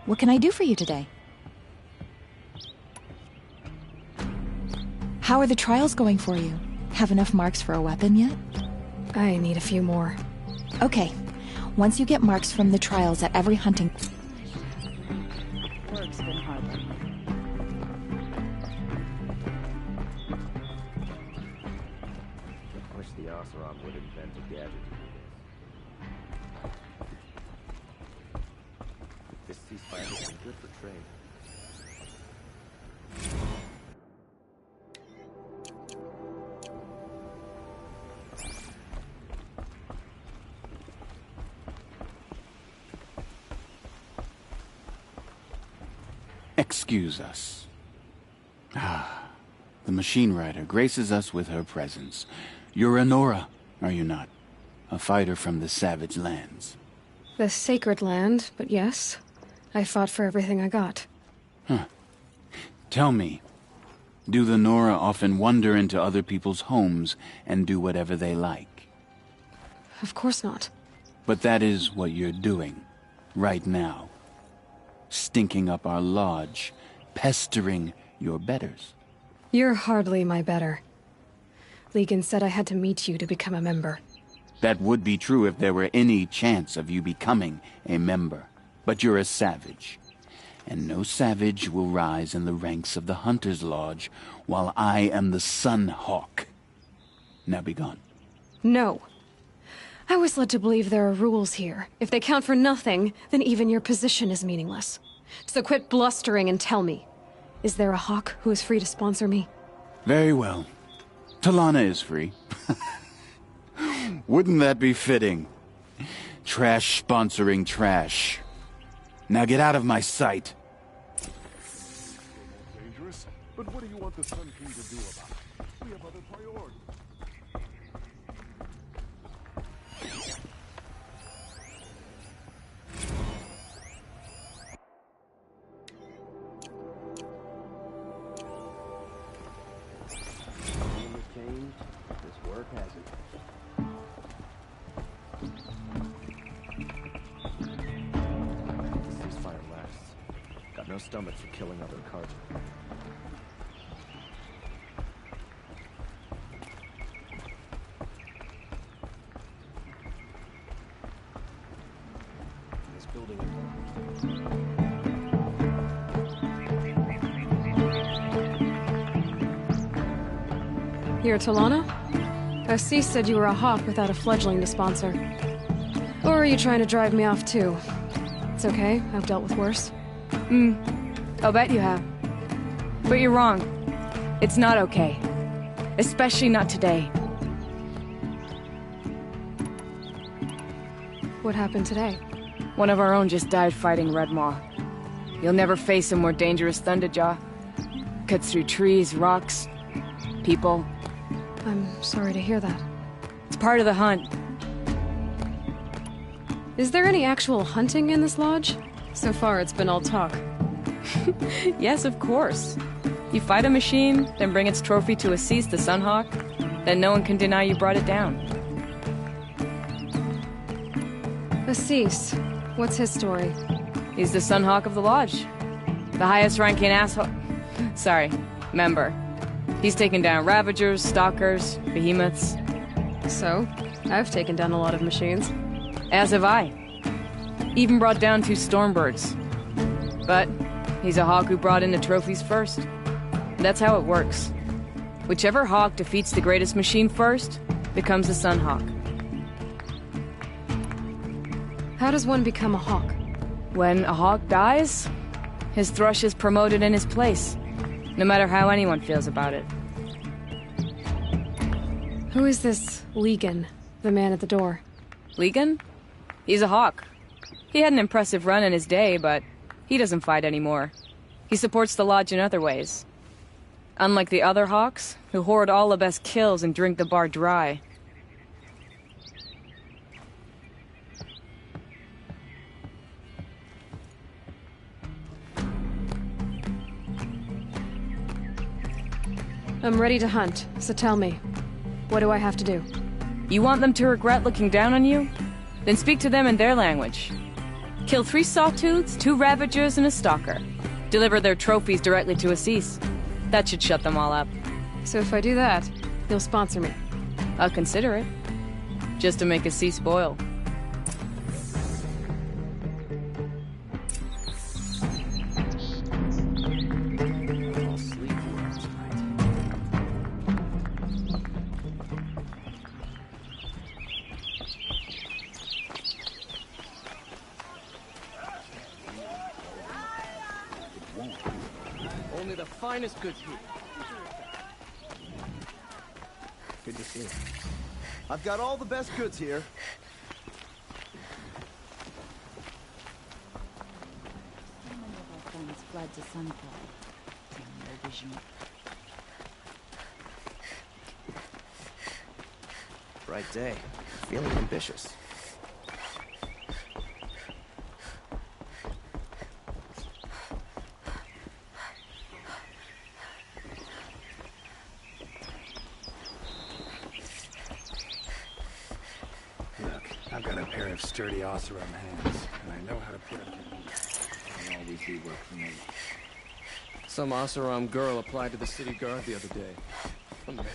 What can I do for you today? How are the trials going for you? Have enough marks for a weapon yet? I need a few more. Okay. Once you get marks from the trials at every hunting... Work's been hard. I wish the Oseram would invent a gadget to do this. This ceasefire is good for trade. Excuse us. The machine rider graces us with her presence. You're a Nora, are you not? A fighter from the savage lands. The sacred land, but yes. I fought for everything I got. Tell me, do the Nora often wander into other people's homes and do whatever they like? Of course not. But that is what you're doing, right now. Stinking up our lodge, pestering your betters. You're hardly my better. Legan said I had to meet you to become a member. That would be true if there were any chance of you becoming a member. But you're a savage. And no savage will rise in the ranks of the Hunter's Lodge while I am the Sun Hawk. Now be gone. No. I was led to believe there are rules here. If they count for nothing, then even your position is meaningless. So quit blustering and tell me. Is there a hawk who is free to sponsor me? Very well. Talana is free. Wouldn't that be fitting? Trash sponsoring trash. Now get out of my sight. Dangerous, but what do you want the Sun King to do about it? We have other priorities. got no stomach for killing other cards. This building. Here, Talana? Assis said you were a hawk without a fledgling to sponsor. Or are you trying to drive me off too? It's okay, I've dealt with worse. I'll bet you have. But you're wrong. It's not okay. Especially not today. What happened today? One of our own just died fighting Red Maw. You'll never face a more dangerous Thunderjaw. Cuts through trees, rocks, people. I'm sorry to hear that. It's part of the hunt. Is there any actual hunting in this lodge? So far, it's been all talk. Yes, of course. You fight a machine, then bring its trophy to Assis the Sunhawk, then no one can deny you brought it down. Assis, what's his story? He's the Sunhawk of the Lodge. The highest ranking asshole... Sorry, member. He's taken down Ravagers, Stalkers, Behemoths. So, I've taken down a lot of machines. As have I. Even brought down 2 Stormbirds. But he's a hawk who brought in the trophies first. That's how it works. Whichever hawk defeats the greatest machine first becomes a Sunhawk. How does one become a hawk? When a hawk dies, his thrush is promoted in his place, no matter how anyone feels about it. Who is this Legan, the man at the door? Legan? He's a hawk. He had an impressive run in his day, but he doesn't fight anymore. He supports the lodge in other ways. Unlike the other hawks, who hoard all the best kills and drink the bar dry. I'm ready to hunt, so tell me, what do I have to do? You want them to regret looking down on you? Then speak to them in their language. Kill 3 Sawtooths, 2 Ravagers, and a Stalker. Deliver their trophies directly to Assis. That should shut them all up. So if I do that, you'll sponsor me? I'll consider it. Just to make Assis boil. Only the finest goods here. Good to see you. I've got all the best goods here. Many of our friends fled to Sunfall. No vision. Bright day. Feeling ambitious. I've got a pair of sturdy Oseram hands, and I know how to put them to use. It'll always be work for me. Some Oseram girl applied to the city guard the other day. Amazing.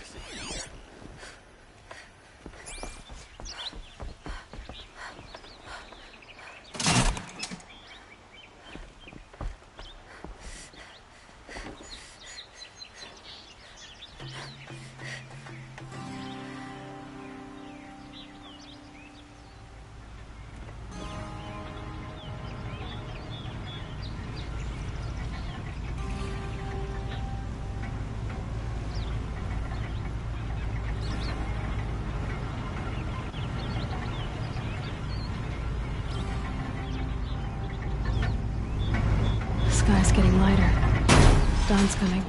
Sky's getting lighter. Dawn's coming.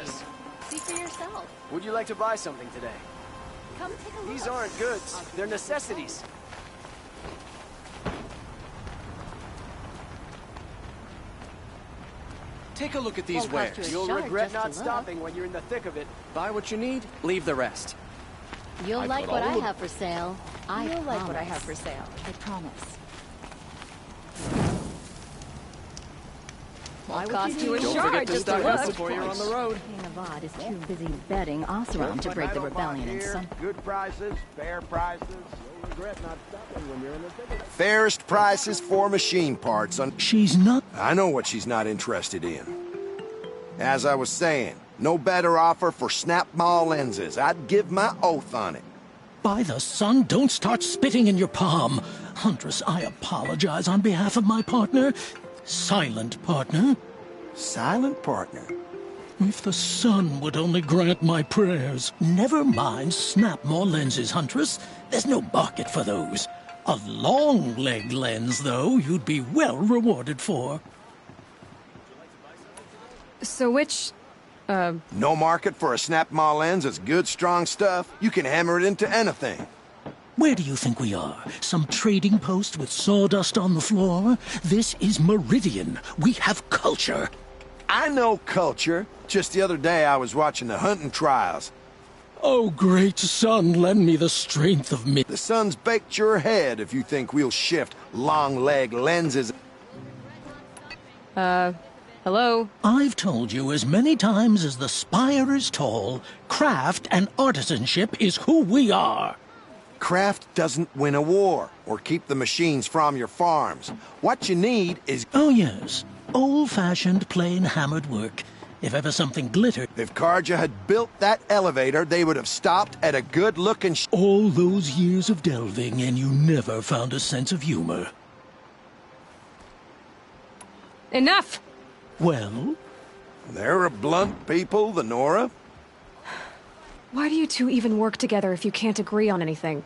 prices. See for yourself. Would you like to buy something today? Come take a look. These aren't goods, they're necessities. Take a look at these Won't cost wares. you a You'll shard regret just not to look. stopping when you're in the thick of it. Buy what you need, leave the rest. You'll I like put what all I of- have for sale. You'll like what I have for sale. I promise. Won't cost you a Don't shard forget to just to stock up look. before you're on the road. King Avad is too busy betting Oseram to break the rebellion in some. Good prices, fair prices. You'll regret not stopping when you're in the thick of it. Fairest prices for machine parts on... She's not... I know what she's not interested in. As I was saying, no better offer for snap maw lenses. I'd give my oath on it. By the sun, don't start spitting in your palm. Huntress, I apologize on behalf of my partner. Silent partner. Silent partner? If the sun would only grant my prayers. Never mind snap more lenses, Huntress. There's no market for those. A long leg lens, though, you'd be well rewarded for. So which... No market for a snap maw lens is good, strong stuff. You can hammer it into anything. Where do you think we are? Some trading post with sawdust on the floor? This is Meridian. We have culture. I know culture. Just the other day I was watching the hunting trials. Oh, great sun, lend me the strength of me. The sun's baked your head if you think we'll shift long leg lenses. Hello? I've told you as many times as the spire is tall, craft and artisanship is who we are. Craft doesn't win a war or keep the machines from your farms. What you need is... Oh, yes. Old-fashioned, plain hammered work. If ever something glittered... If Karja had built that elevator, they would have stopped at a good-looking... All those years of delving, and you never found a sense of humor. Enough! Well? They're a blunt people, the Nora. Why do you two even work together if you can't agree on anything?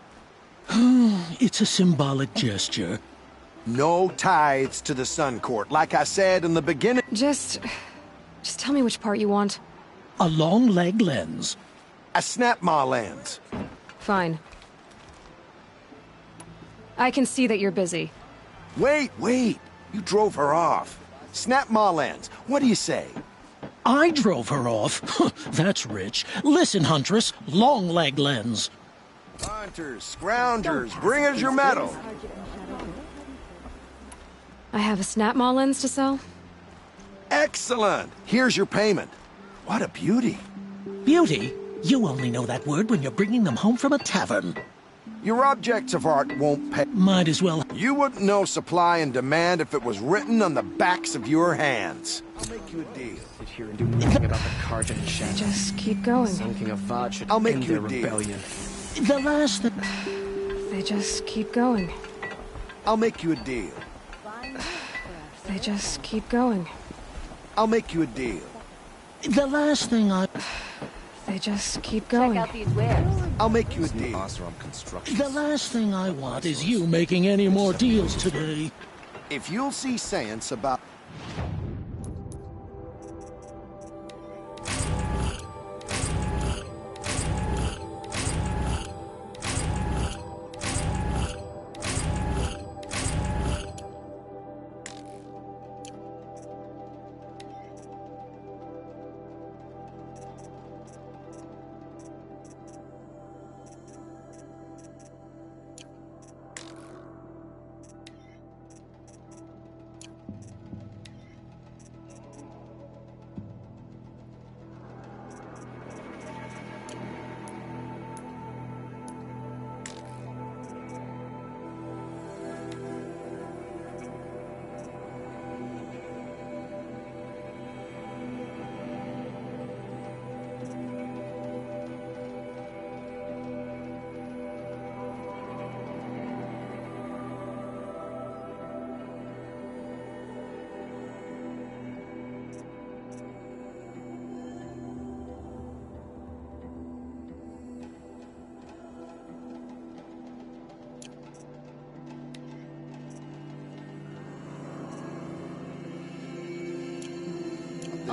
It's a symbolic gesture. No tithes to the Sun Court, like I said in the beginning. Just tell me which part you want. A long leg lens. A snap maw lens. Fine. I can see that you're busy. Wait. You drove her off. Snap maw lens. What do you say? I drove her off. That's rich. Listen, Huntress. Long leg lens. Hunters, scroungers, bring us your medal. I have a snap maw lens to sell? Excellent. Here's your payment. What a beauty. Beauty? You only know that word when you're bringing them home from a tavern. Your objects of art won't pay. Might as well. You wouldn't know supply and demand if it was written on the backs of your hands. I'll make you a deal. Sit here and do nothing about the Karja and Shan. Just keep going. Sun King Avad should I'll make end you their a deal. rebellion. The last thing... They just keep going. I'll make you a deal. They just keep going. I'll make you a deal. The last thing I... They just keep going. Check out these wares. I'll make you a deal. The last thing I want is you making any more deals today. If you'll see sense about...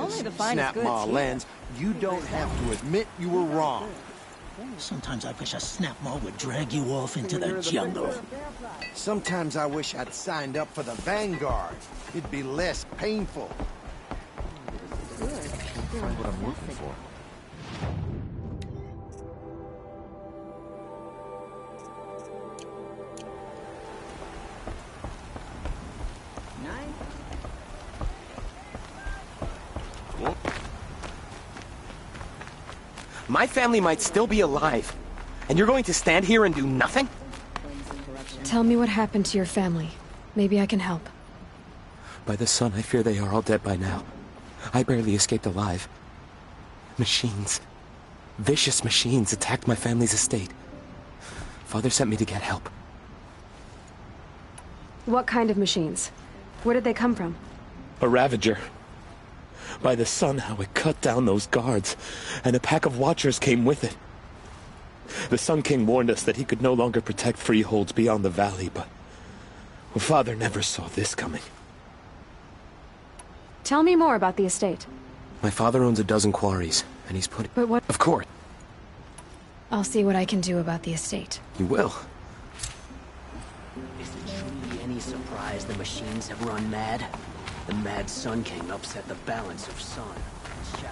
Only the finest Snap Ma goods here. Lens. You don't have to admit you were wrong. Sometimes I wish a Snapmaw would drag you off into the jungle. Sometimes I wish I'd signed up for the Vanguard. It'd be less painful. Find what I'm looking for. My family might still be alive, and you're going to stand here and do nothing? Tell me what happened to your family. Maybe I can help. By the sun, I fear they are all dead by now. I barely escaped alive. Machines. Vicious machines attacked my family's estate. Father sent me to get help. What kind of machines? Where did they come from? A Ravager. By the sun, how it cut down those guards, and a pack of watchers came with it. The Sun King warned us that he could no longer protect freeholds beyond the valley, but Father never saw this coming. Tell me more about the estate. My father owns a dozen quarries, and he's put... But what... Of course. I'll see what I can do about the estate. You will. Is it truly any surprise the machines have run mad? The mad Sun King upset the balance of sun and shadow.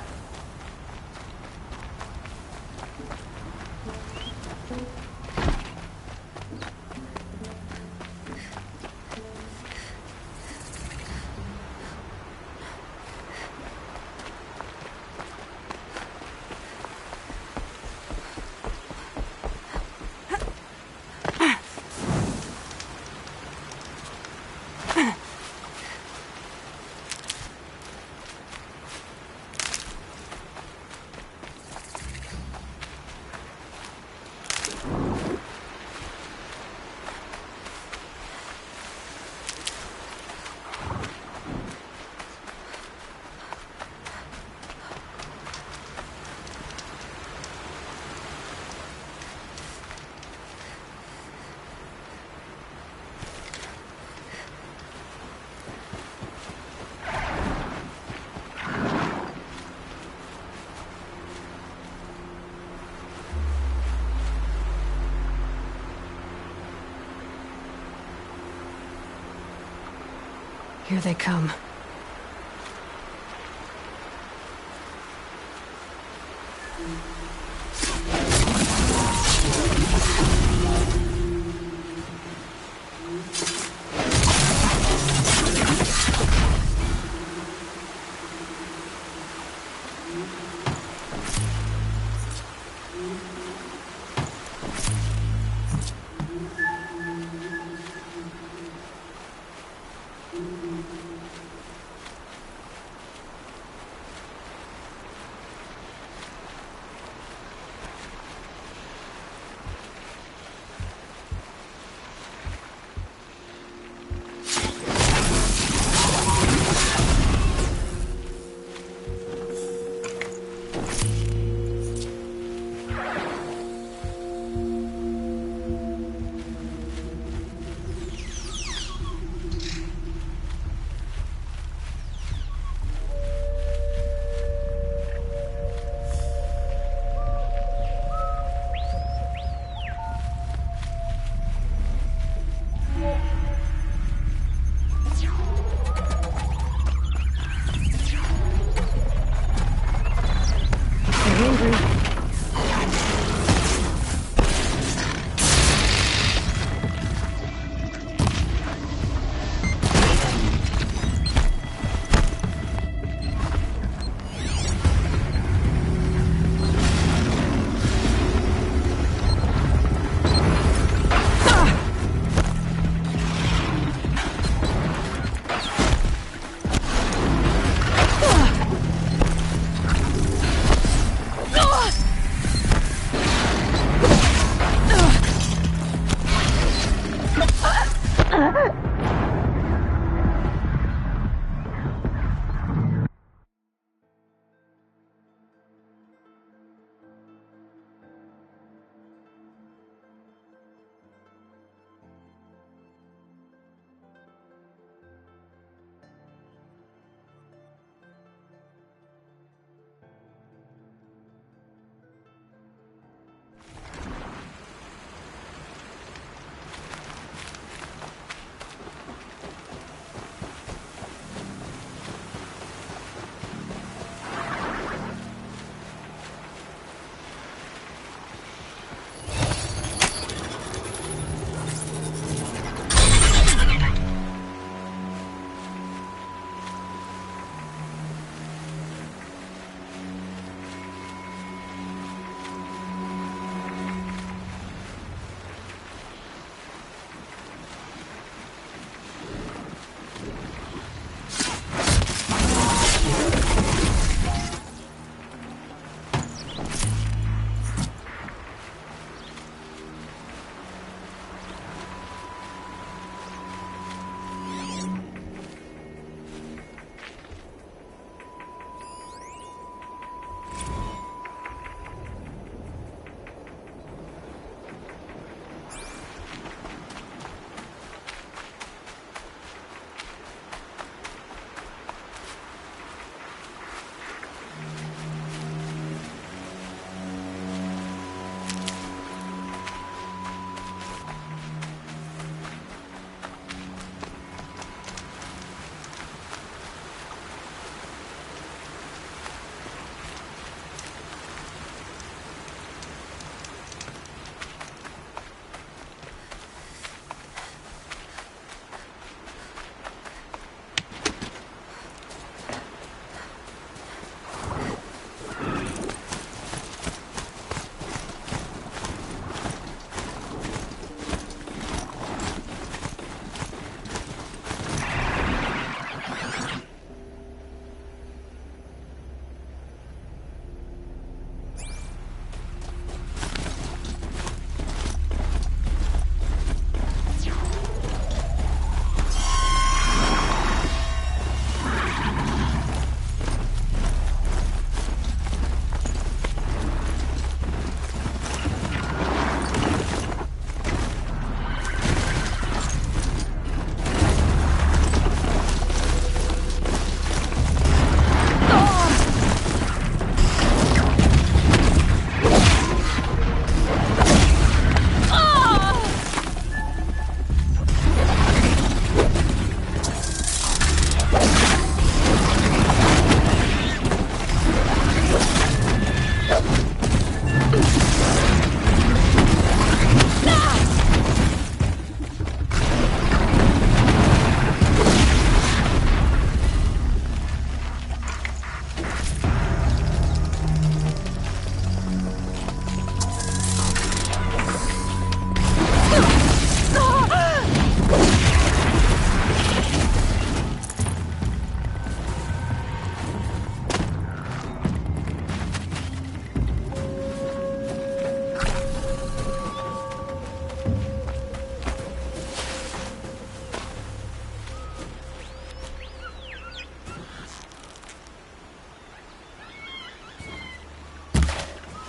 Here they come.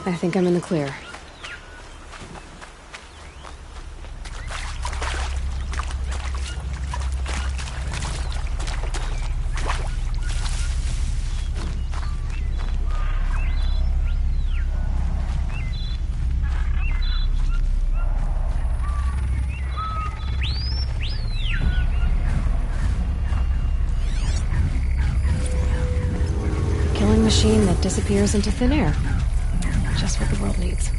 I think I'm in the clear. Killing machine that disappears into thin air. Just what the world needs.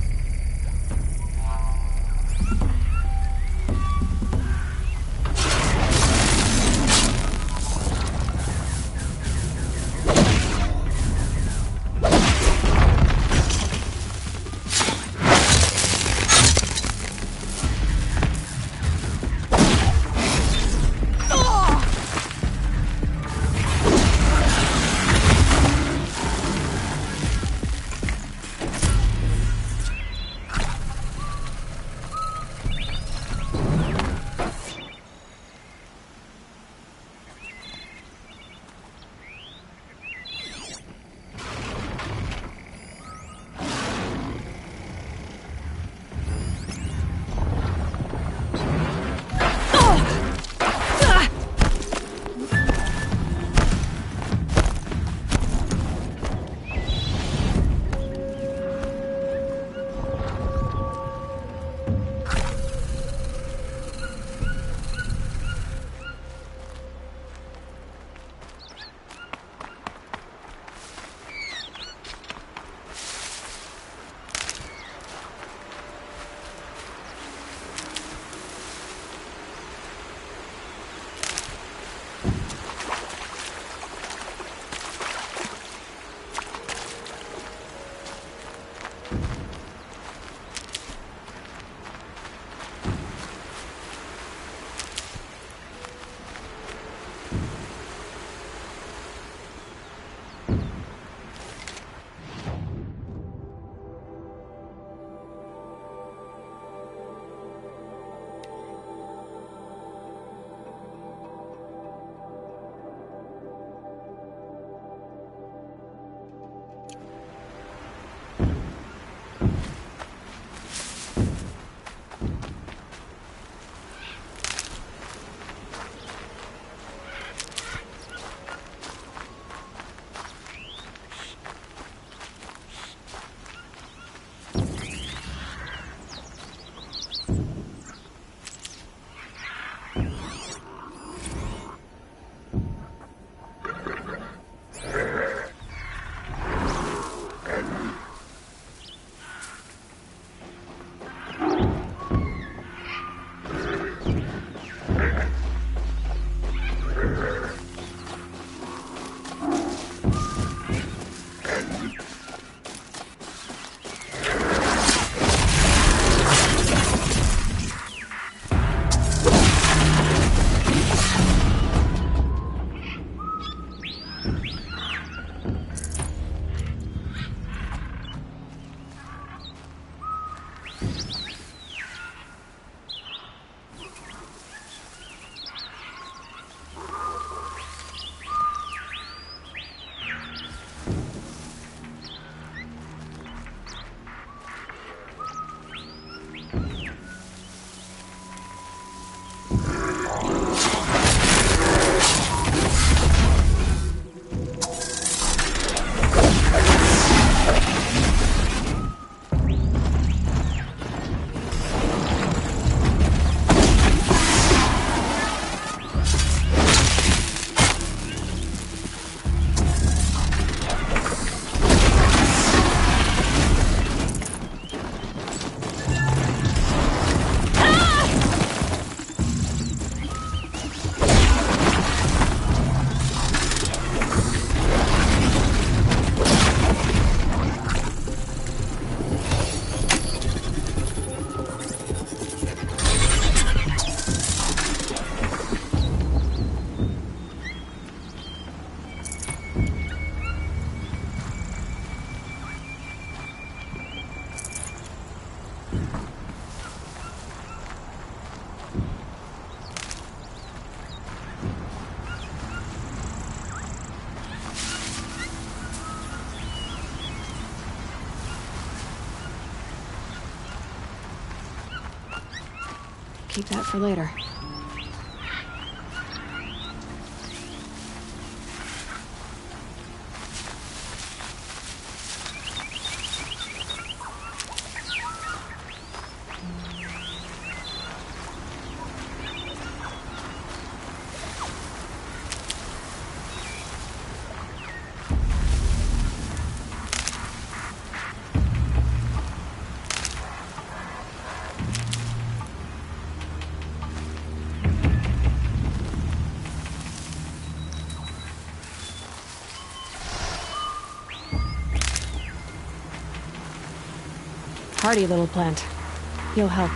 keep that for later. Hardy little plant. You'll help.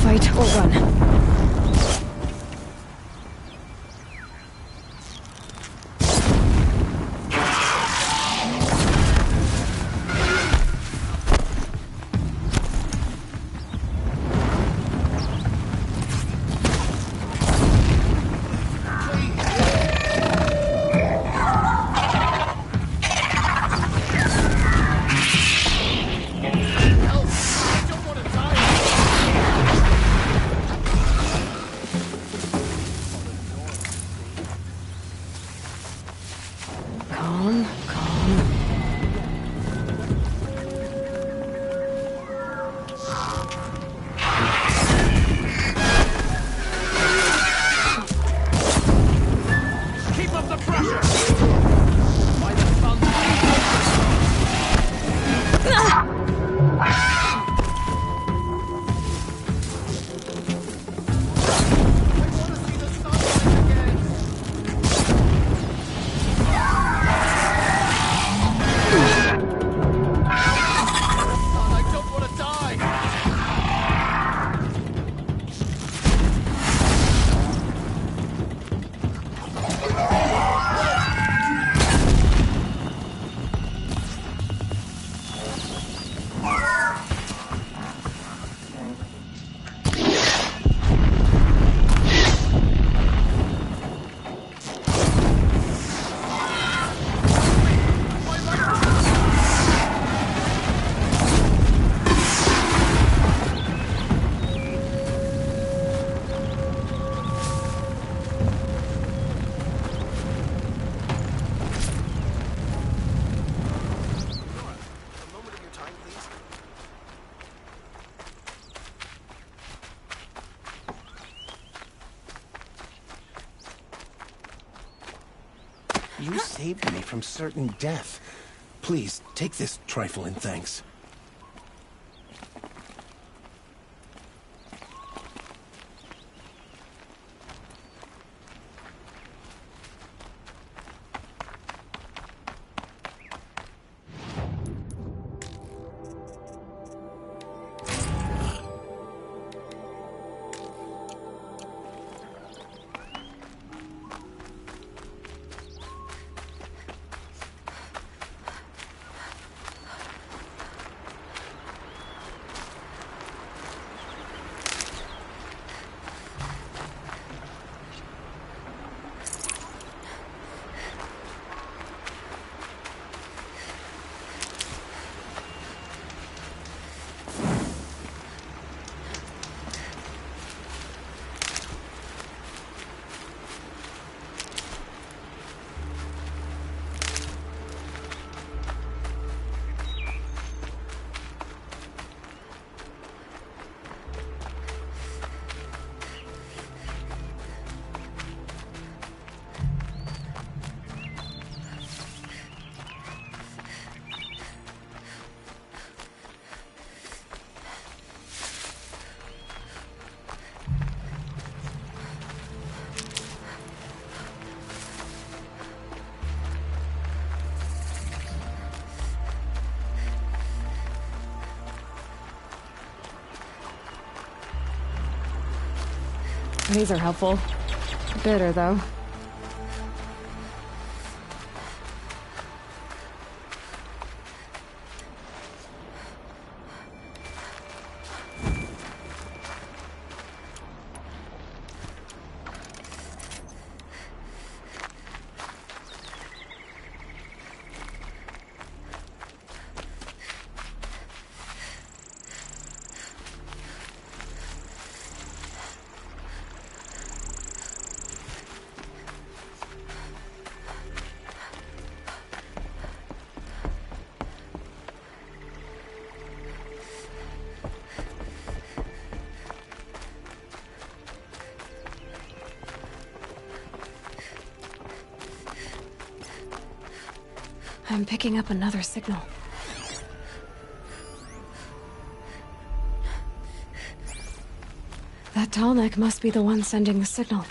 Fight or run. You saved me from certain death. Please, take this trifle in thanks. These are helpful. Bitter, though. I'm picking up another signal. That tall neck must be the one sending the signal.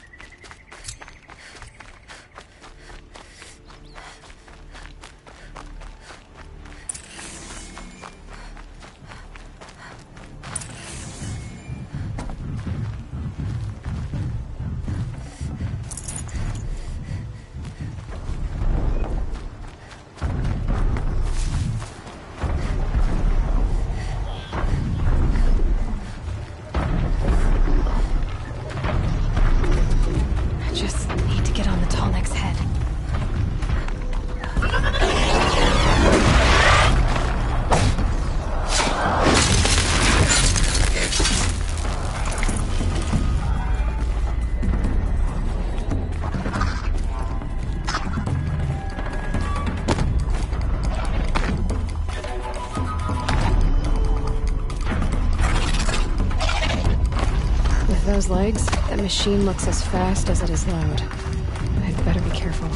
Those legs, that machine looks as fast as it is loud. I'd better be careful.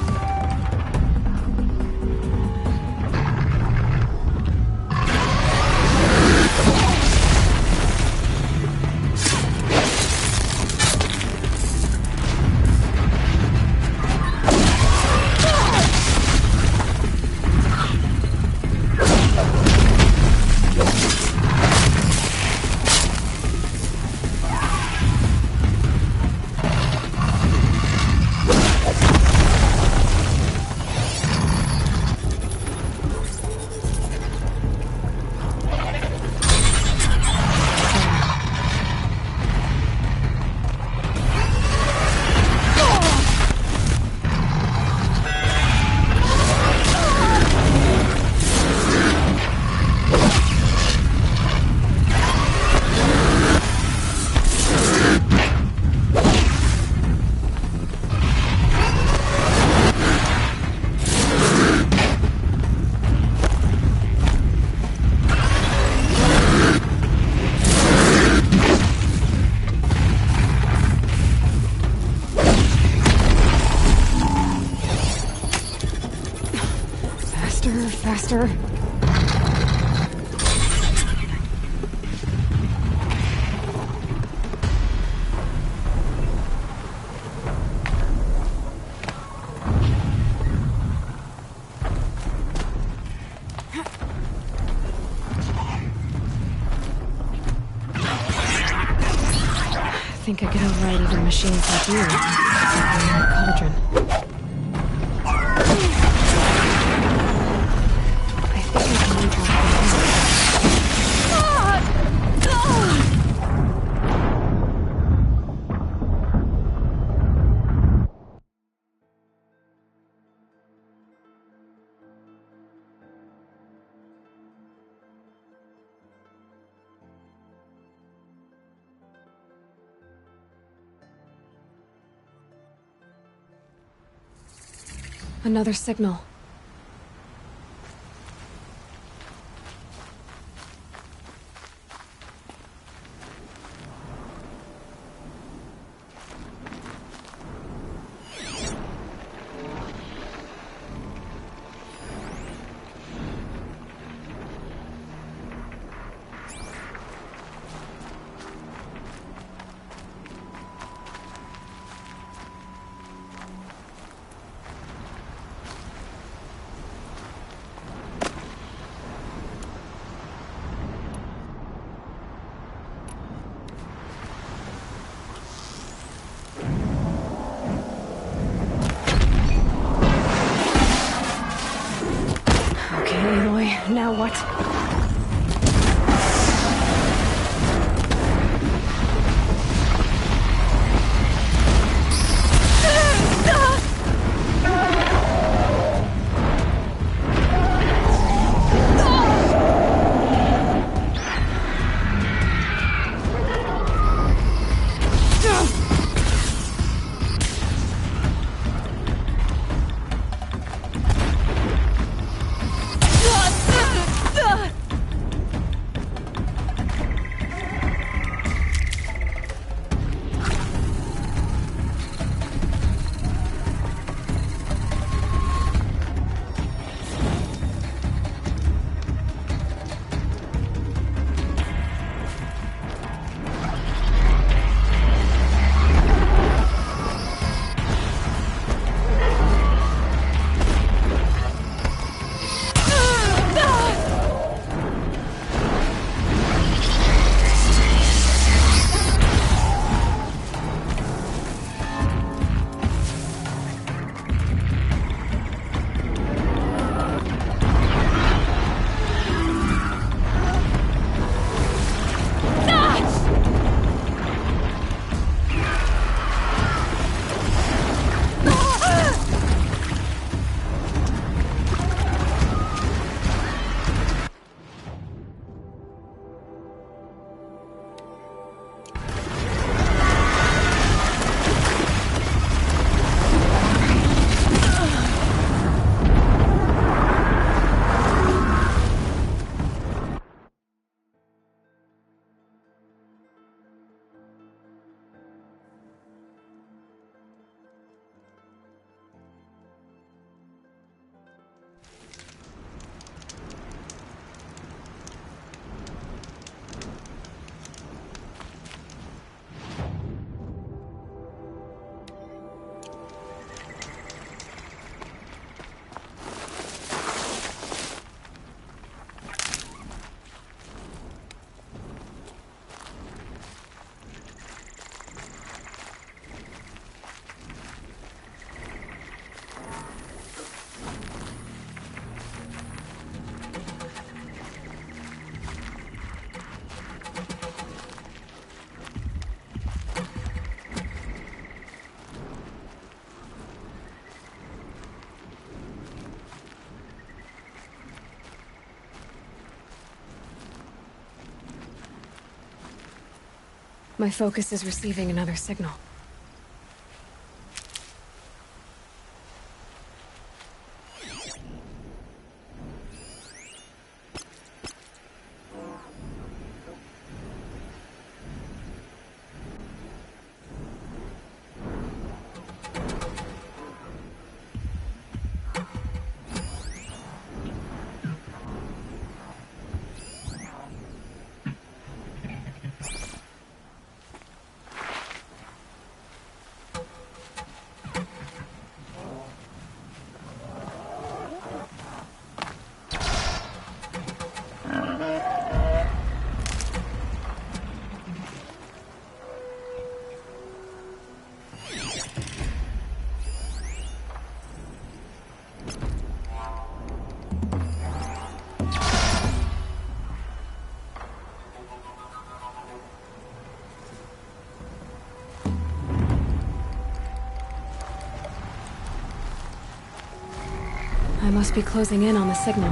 faster. I think I could override even machines like you. Like in a cauldron. I think I can redraw the Another signal. Now what? My focus is receiving another signal. must be closing in on the signal.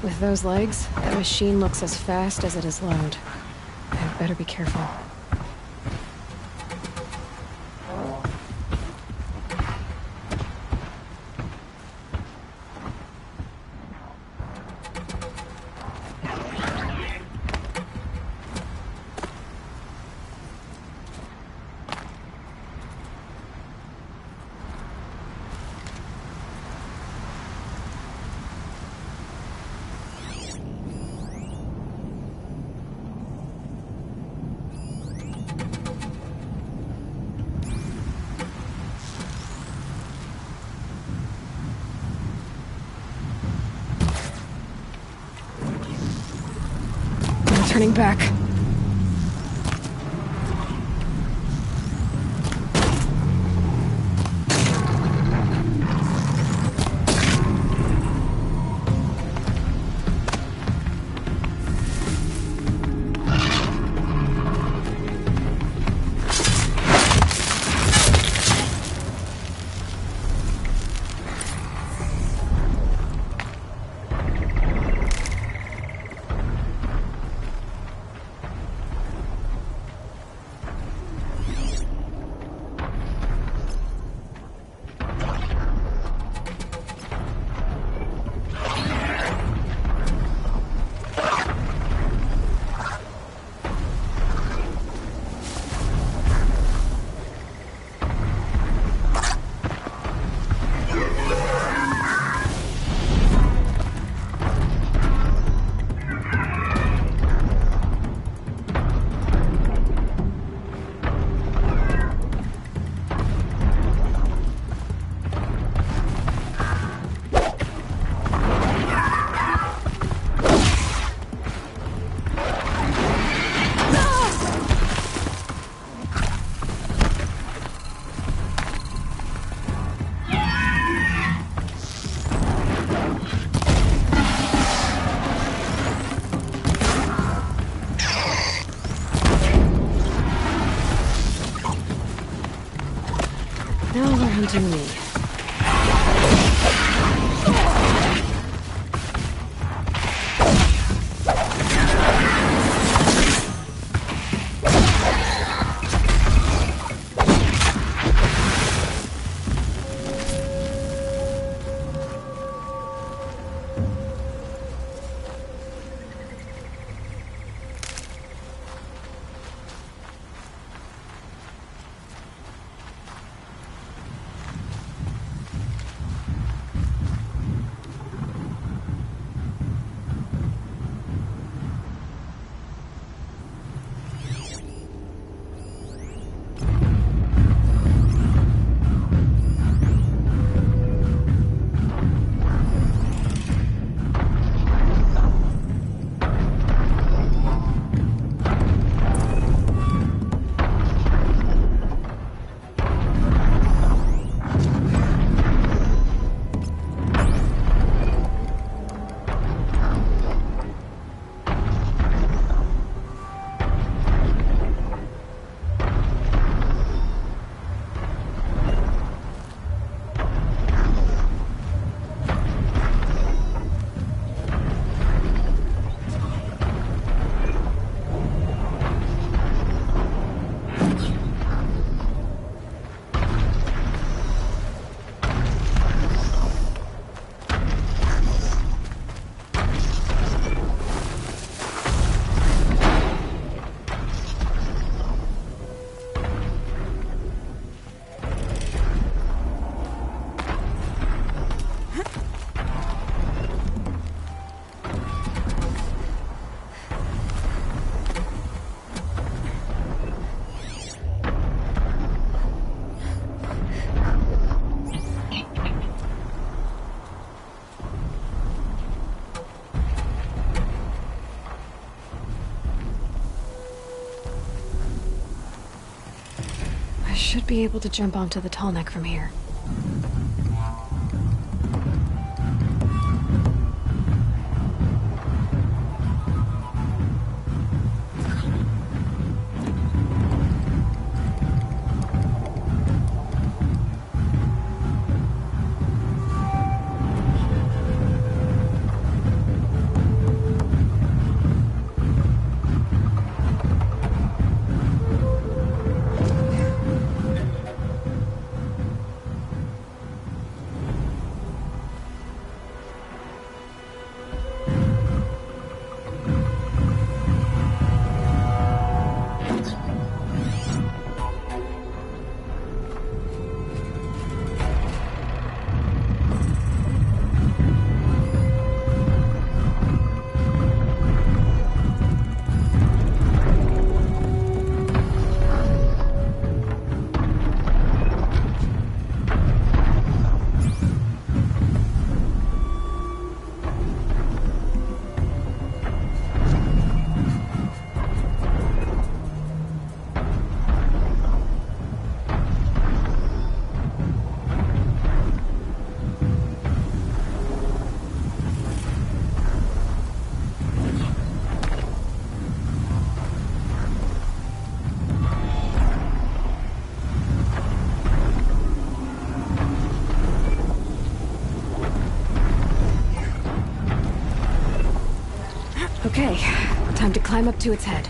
With those legs, that machine looks as fast as it is loud. I'd better be careful. Turning back. Now they're hunting me. Should be able to jump onto the tall neck from here. Okay, time to climb up to its head.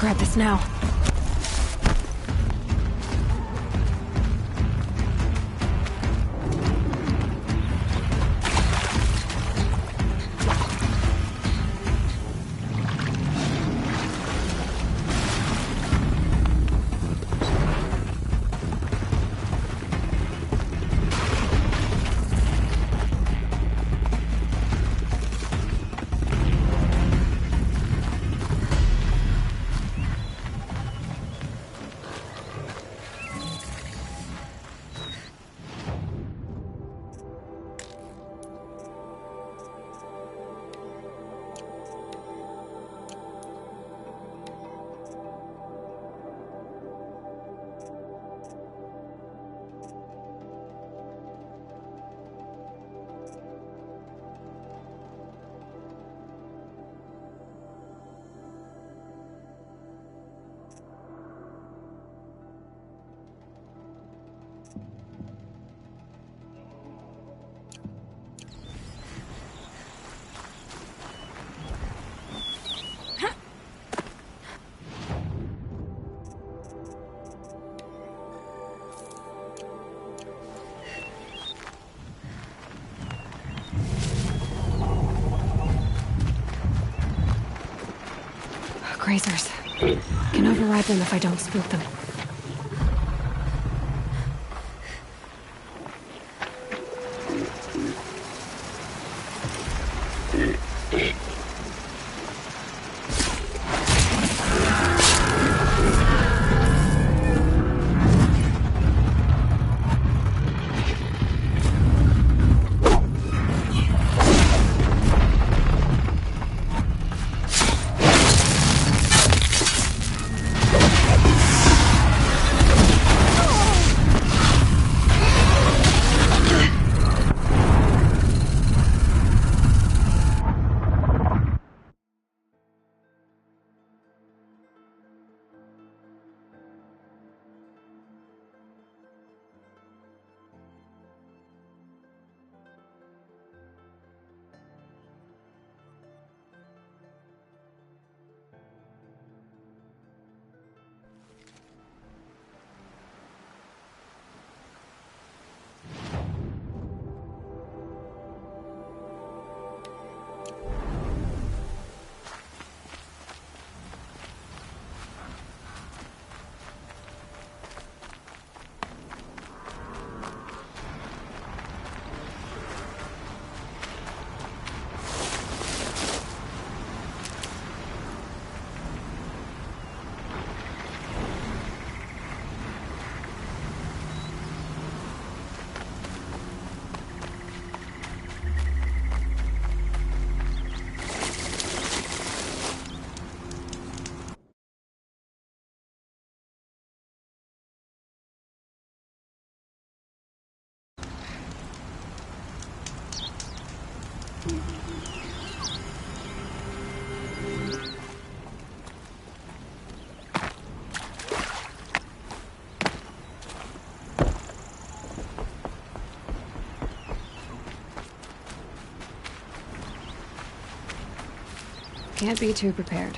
grab this now. Grazers. Can override them if I don't spook them. Can't be too prepared.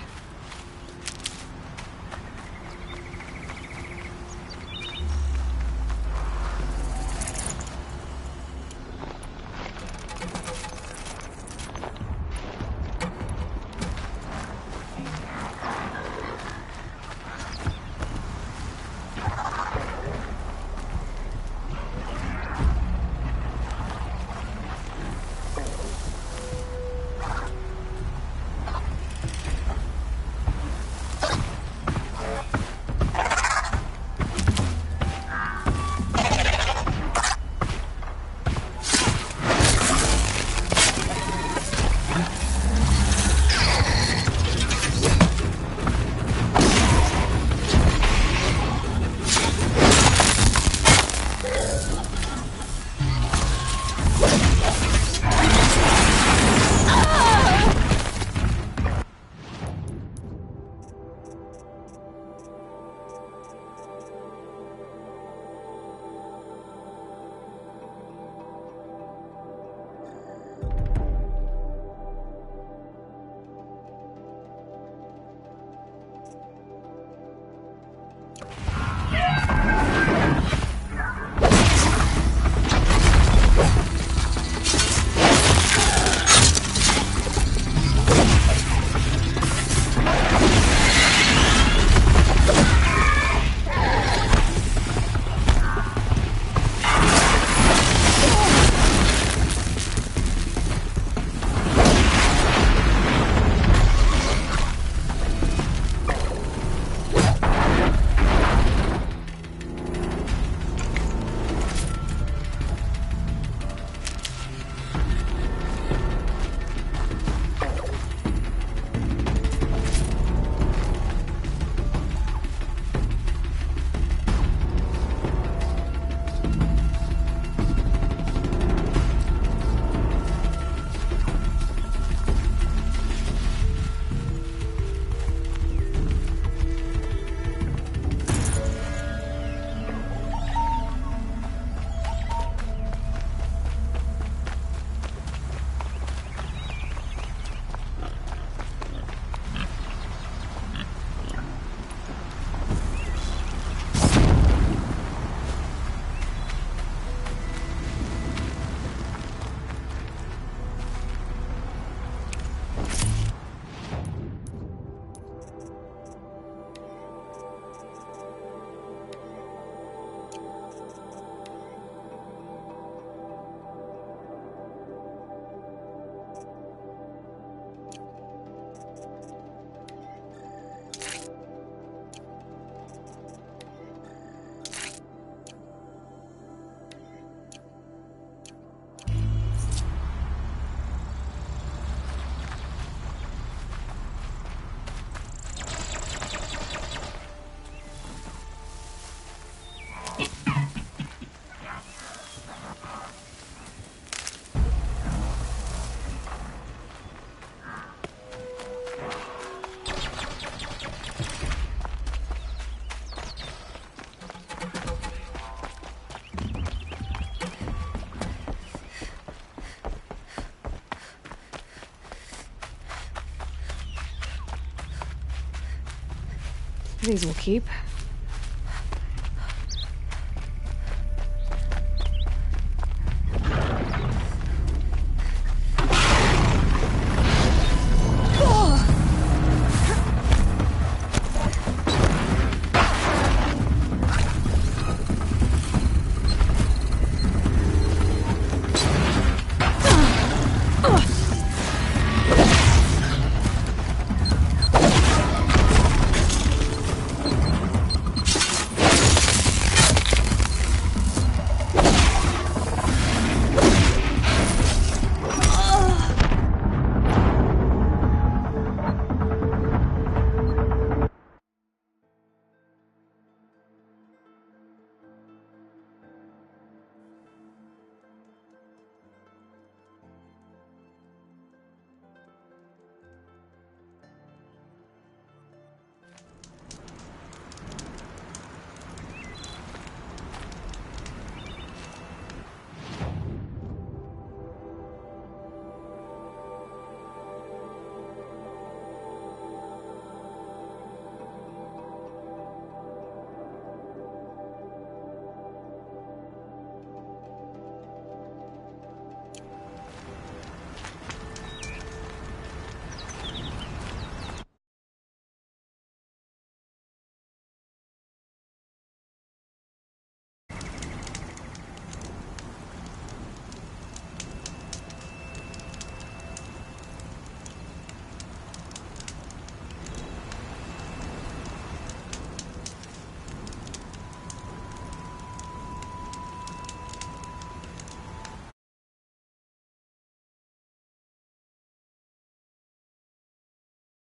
These will keep,